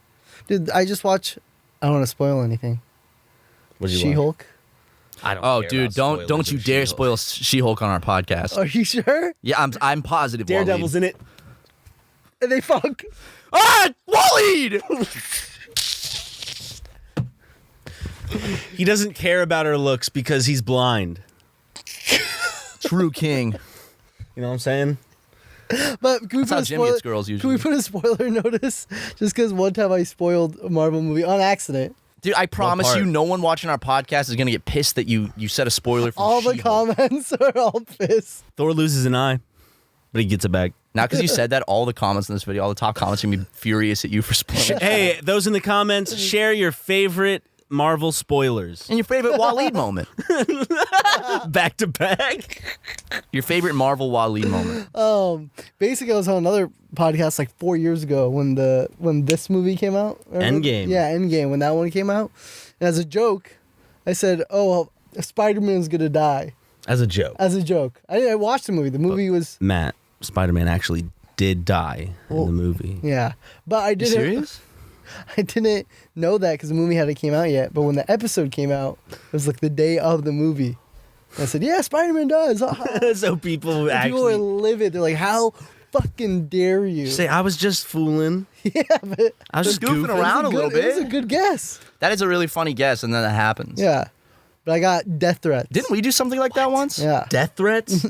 Dude, I just watch. I don't want to spoil anything. What did you watch? She-Hulk. I don't. Oh, care dude, about don't spoilers you of dare She-Hulk. spoil She-Hulk on our podcast. Are you sure? Yeah, I'm positive. Daredevil's Waleed. in it. And they fuck. Ah, Wahlid! He doesn't care about her looks because he's blind. True king. You know what I'm saying? But can we That's put how a Jim spoiler? gets girls Can usually. we put a spoiler notice? Just because one time I spoiled a Marvel movie on accident. Dude, I promise part? you, no one watching our podcast is gonna get pissed that you said a spoiler from All the She-Hulk. comments are all pissed. Thor loses an eye, but he gets it back. Now, because you said that, all the comments in this video, all the top comments are gonna be furious at you for spoiling. Hey, those in the comments, share your favorite Marvel spoilers. And your favorite Wahlid moment. Back to back. Your favorite Marvel Wahlid moment. Basically, I was on another podcast like 4 years ago when this movie came out. Remember? Endgame. Yeah, Endgame. When that one came out, and as a joke, I said, "Oh, Spider-Man's gonna die." As a joke. As a joke, I watched the movie. The movie was Matt, Spider-Man actually did die in the movie. yeah, but I You didn't. serious? I didn't know that because the movie hadn't came out yet. But when the episode came out, it was like the day of the movie. And I said, "Yeah, Spider-Man dies." So people And people were actually livid. They're like, "How fucking dare you?" say, I was just fooling. yeah, but I was just goofing goofing around a little It was a bit. good guess. That is a really funny guess, and then that happens. Yeah, but I got death threats. Didn't we do something like that once? Yeah. Death threats?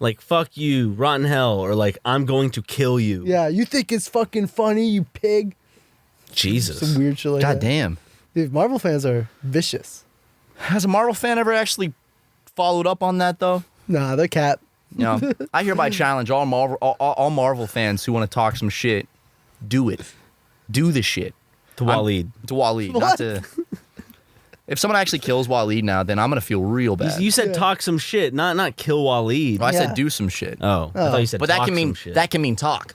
like fuck you, rotten hell, or like I'm going to kill you. Yeah, you think it's fucking funny, you pig? Jesus. Some weird shit like God that. damn. Dude, Marvel fans are vicious. Has a Marvel fan ever actually followed up on that though? Nah, they're cat. You know, I hereby challenge all Marvel fans who want to talk some shit. Do it. Do the shit. To Wahlid. To Wahlid, not What? to. If someone actually kills Wahlid now, then I'm gonna feel real bad. You said Yeah. talk some shit, not kill Wahlid. I Yeah. said do some shit. Oh, I thought you said But that talk can mean some shit. Mm-hmm. talk.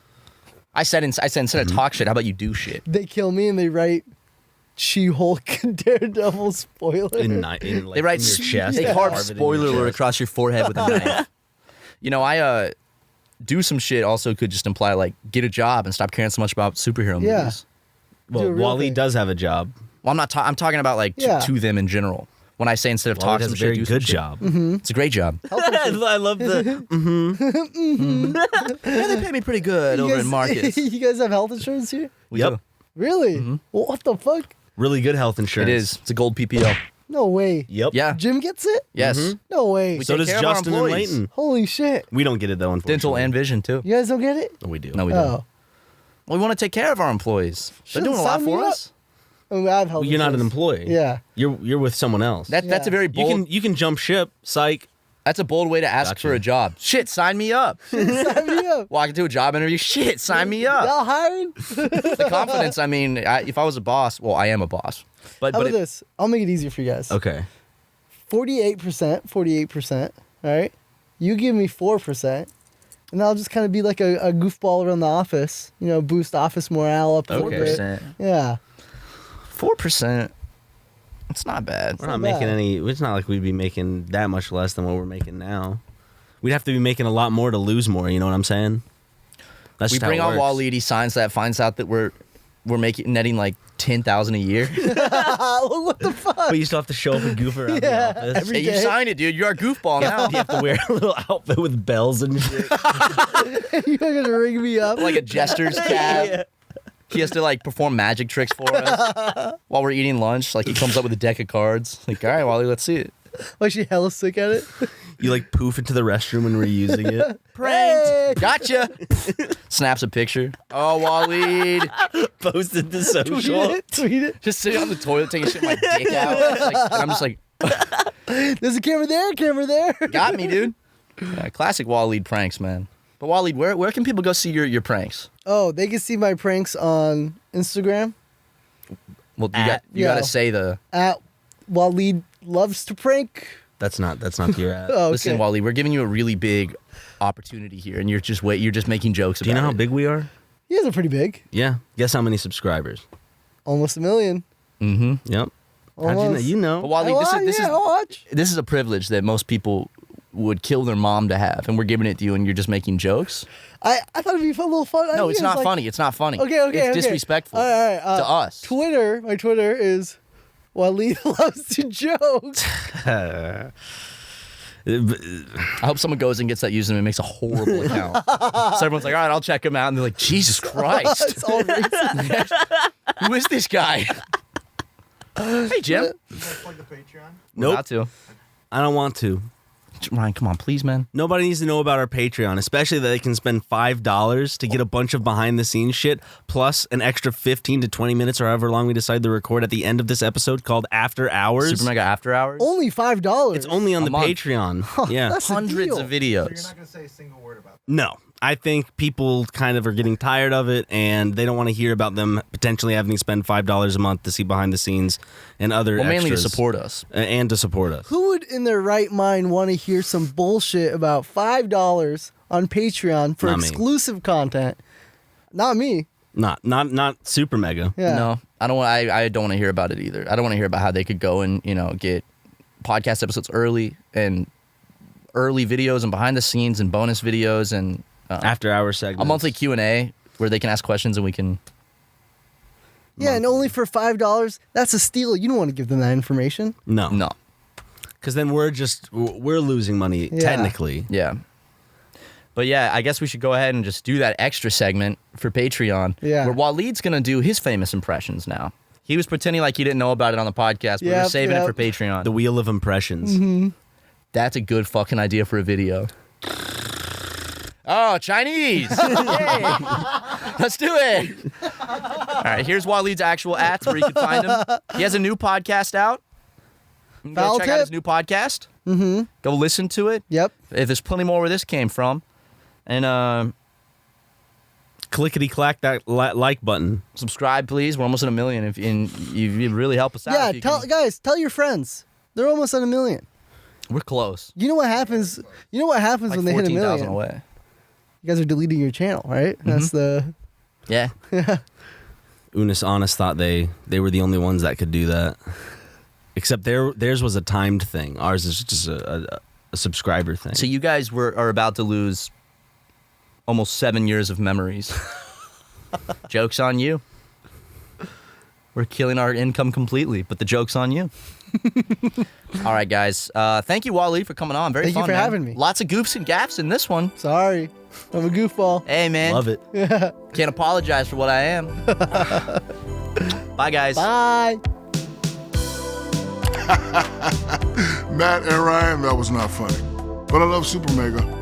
I said instead of talk shit, how about you do shit? They kill me and they write She-Hulk Daredevil spoiler. They write in your chest. They carve Carve it in spoiler your alert chest. across your forehead with a knife. You know, I do some shit also could just imply like get a job and stop caring so much about superhero Yeah. movies. Well, Do a real Wally thing. does have a job. Well, I'm not. I'm talking about like Yeah. to them in general. When I say instead of Wally talk does some a shit, very do some good shit. job. It's a great job. I love the. Yeah, they pay me pretty good You over guys- in markets. You guys have health insurance here? We Yep. do. Really? Well, what the fuck? Really good health It insurance. is. It's a gold PPO. No way. Yep. Yeah. Jim gets it? Yes. No way. We So take does care of our Justin and employees. Leighton. Holy shit. We don't get it though, unfortunately. Dental and vision too. You guys don't get it? We do. No, we don't. Oh. Well, we want to take care of our employees. They're Should've doing a lot signed me for up. us. I mean, I have health Well, you're not an insurance. employee. Yeah. You're with someone else. That's a Yeah. very you bold. can jump ship. Psych. That's a bold way to ask Gotcha. for a job. Shit, sign me up. Sign me up. Walk into a job interview. Shit, sign me up. Y'all hiring? The confidence. I mean, if I was a boss, well, I am a boss. But How but about this? I'll make it easier for you guys. Okay. 48%, all right? You give me 4%, and I'll just kind of be like a goofball around the office, you know, boost office morale up a little bit. 4%. Yeah. 4%. It's not bad. We're not bad. making any. It's not like we'd be making that much less than what we're making now. We'd have to be making a lot more to lose more. You know what I'm saying? That's We just how bring it on works. Wahlid. He signs that, finds out that we're making netting like 10,000 a year. What the fuck? But you still have to show up and goof around Yeah, the office. every Hey, you day. signed it, dude. You're a goofball now. You have to wear a little outfit with bells and shit. You're gonna ring me up. Like a jester's cap. Yeah. He has to like perform magic tricks for us while we're eating lunch. Like he comes up with a deck of cards. Like, all right, Wally, let's see it. Like she hella sick at it. You like poof into the restroom and reusing it. Hey! Gotcha. Snaps a picture. Oh, Waleed. Posted to Tweet social. it. Tweet it. Just sitting on the toilet taking shit with my dick out. Like, and I'm just like, There's a camera there, camera there. got me, dude. Yeah, classic Waleed pranks, man. But Waleed, where can people go see your pranks? Oh, they can see my pranks on Instagram Well, you Yeah. gotta say the. at Wahlid loves to prank. That's not your ad. Oh, okay. Listen, Waleed, we're giving you a really big opportunity here, and you're just making jokes. Do you know about how it. big we are? You guys are pretty big. Yeah. Guess how many subscribers? Almost 1 million. Mm-hmm. Yep. How'd you know? Almost. You know. But Waleed, this I watch. is a privilege that most people would kill their mom to have, and we're giving it to you, and you're just making jokes. I thought it'd be a little fun. No, You it's guys not like- funny. It's not funny. Okay, It's okay. disrespectful All right. to us. Twitter. My Twitter is Wahlid loves to joke. I hope someone goes and gets that username and makes a horrible account. So everyone's like, all right, I'll check him out, and they're like, Jesus Christ, It's all racist. who is this guy? Hey, Jim. You guys plug the Patreon? Nope. Not to. I don't want to. Ryan, come on, please, man. Nobody needs to know about our Patreon, especially that they can spend $5 to get a bunch of behind the scenes shit, plus an extra 15 to 20 minutes or however long we decide to record at the end of this episode called After Hours. SuperMega After Hours. Only $5. It's only on A the month. Patreon. Yeah. That's a Hundreds deal. of So you're videos. not gonna say a single word about that. No. I think people kind of are getting tired of it and they don't want to hear about them potentially having to spend $5 a month to see behind the scenes and other Well, mainly to extras. support us. And to support us. Who would in their right mind want to hear some bullshit about $5 on Patreon for Not me. exclusive content? Not me. Not Super Mega. Yeah. No, I don't want. I don't want to hear about it either. I don't want to hear about how they could go and get podcast episodes early and early videos and behind the scenes and bonus videos and After Hours segments. a monthly Q&A where they can ask questions and we can. Yeah, and only for $5. That's a steal. You don't want to give them that information. No. No. Because then we're losing money, Yeah. technically. Yeah. But yeah, I guess we should go ahead and just do that extra segment for Patreon. Yeah. Where Waleed's going to do his famous impressions now. He was pretending like he didn't know about it on the podcast, but we're Yep, saving yep. it for Patreon. The Wheel of Impressions. That's a good fucking idea for a video. Oh, Chinese! Yay! Let's do it! All right, here's Waleed's actual ads where you can find him. He has a new podcast out. You can go Foul check out tip. his new podcast. Mm-hmm. Go listen to it. Yep. There's plenty more where this came from. And Clickety-clack that like button. subscribe, please. We're almost at 1 million. If you really help us out. Yeah, if you tell can- guys, tell your friends. They're almost at 1 million. We're close. You know what happens? You know what happens Like when they hit 1 14,000 million? away. You guys are deleting your channel, right? That's the Yeah. Unis Honest thought they were the only ones that could do that. Except theirs was a timed thing. Ours is just a subscriber thing. So you guys are about to lose almost 7 years of memories. Joke's on you. We're killing our income completely, but the joke's on you. All right, guys. Thank you, Wahlid, for coming on. Very Thank fun, you for man. having me. Lots of goofs and gaffs in this one. Sorry. I'm a goofball. Hey, man. Love it. Can't apologize for what I am. Bye, guys. Bye. Matt and Ryan, that was not funny. But I love Super Mega.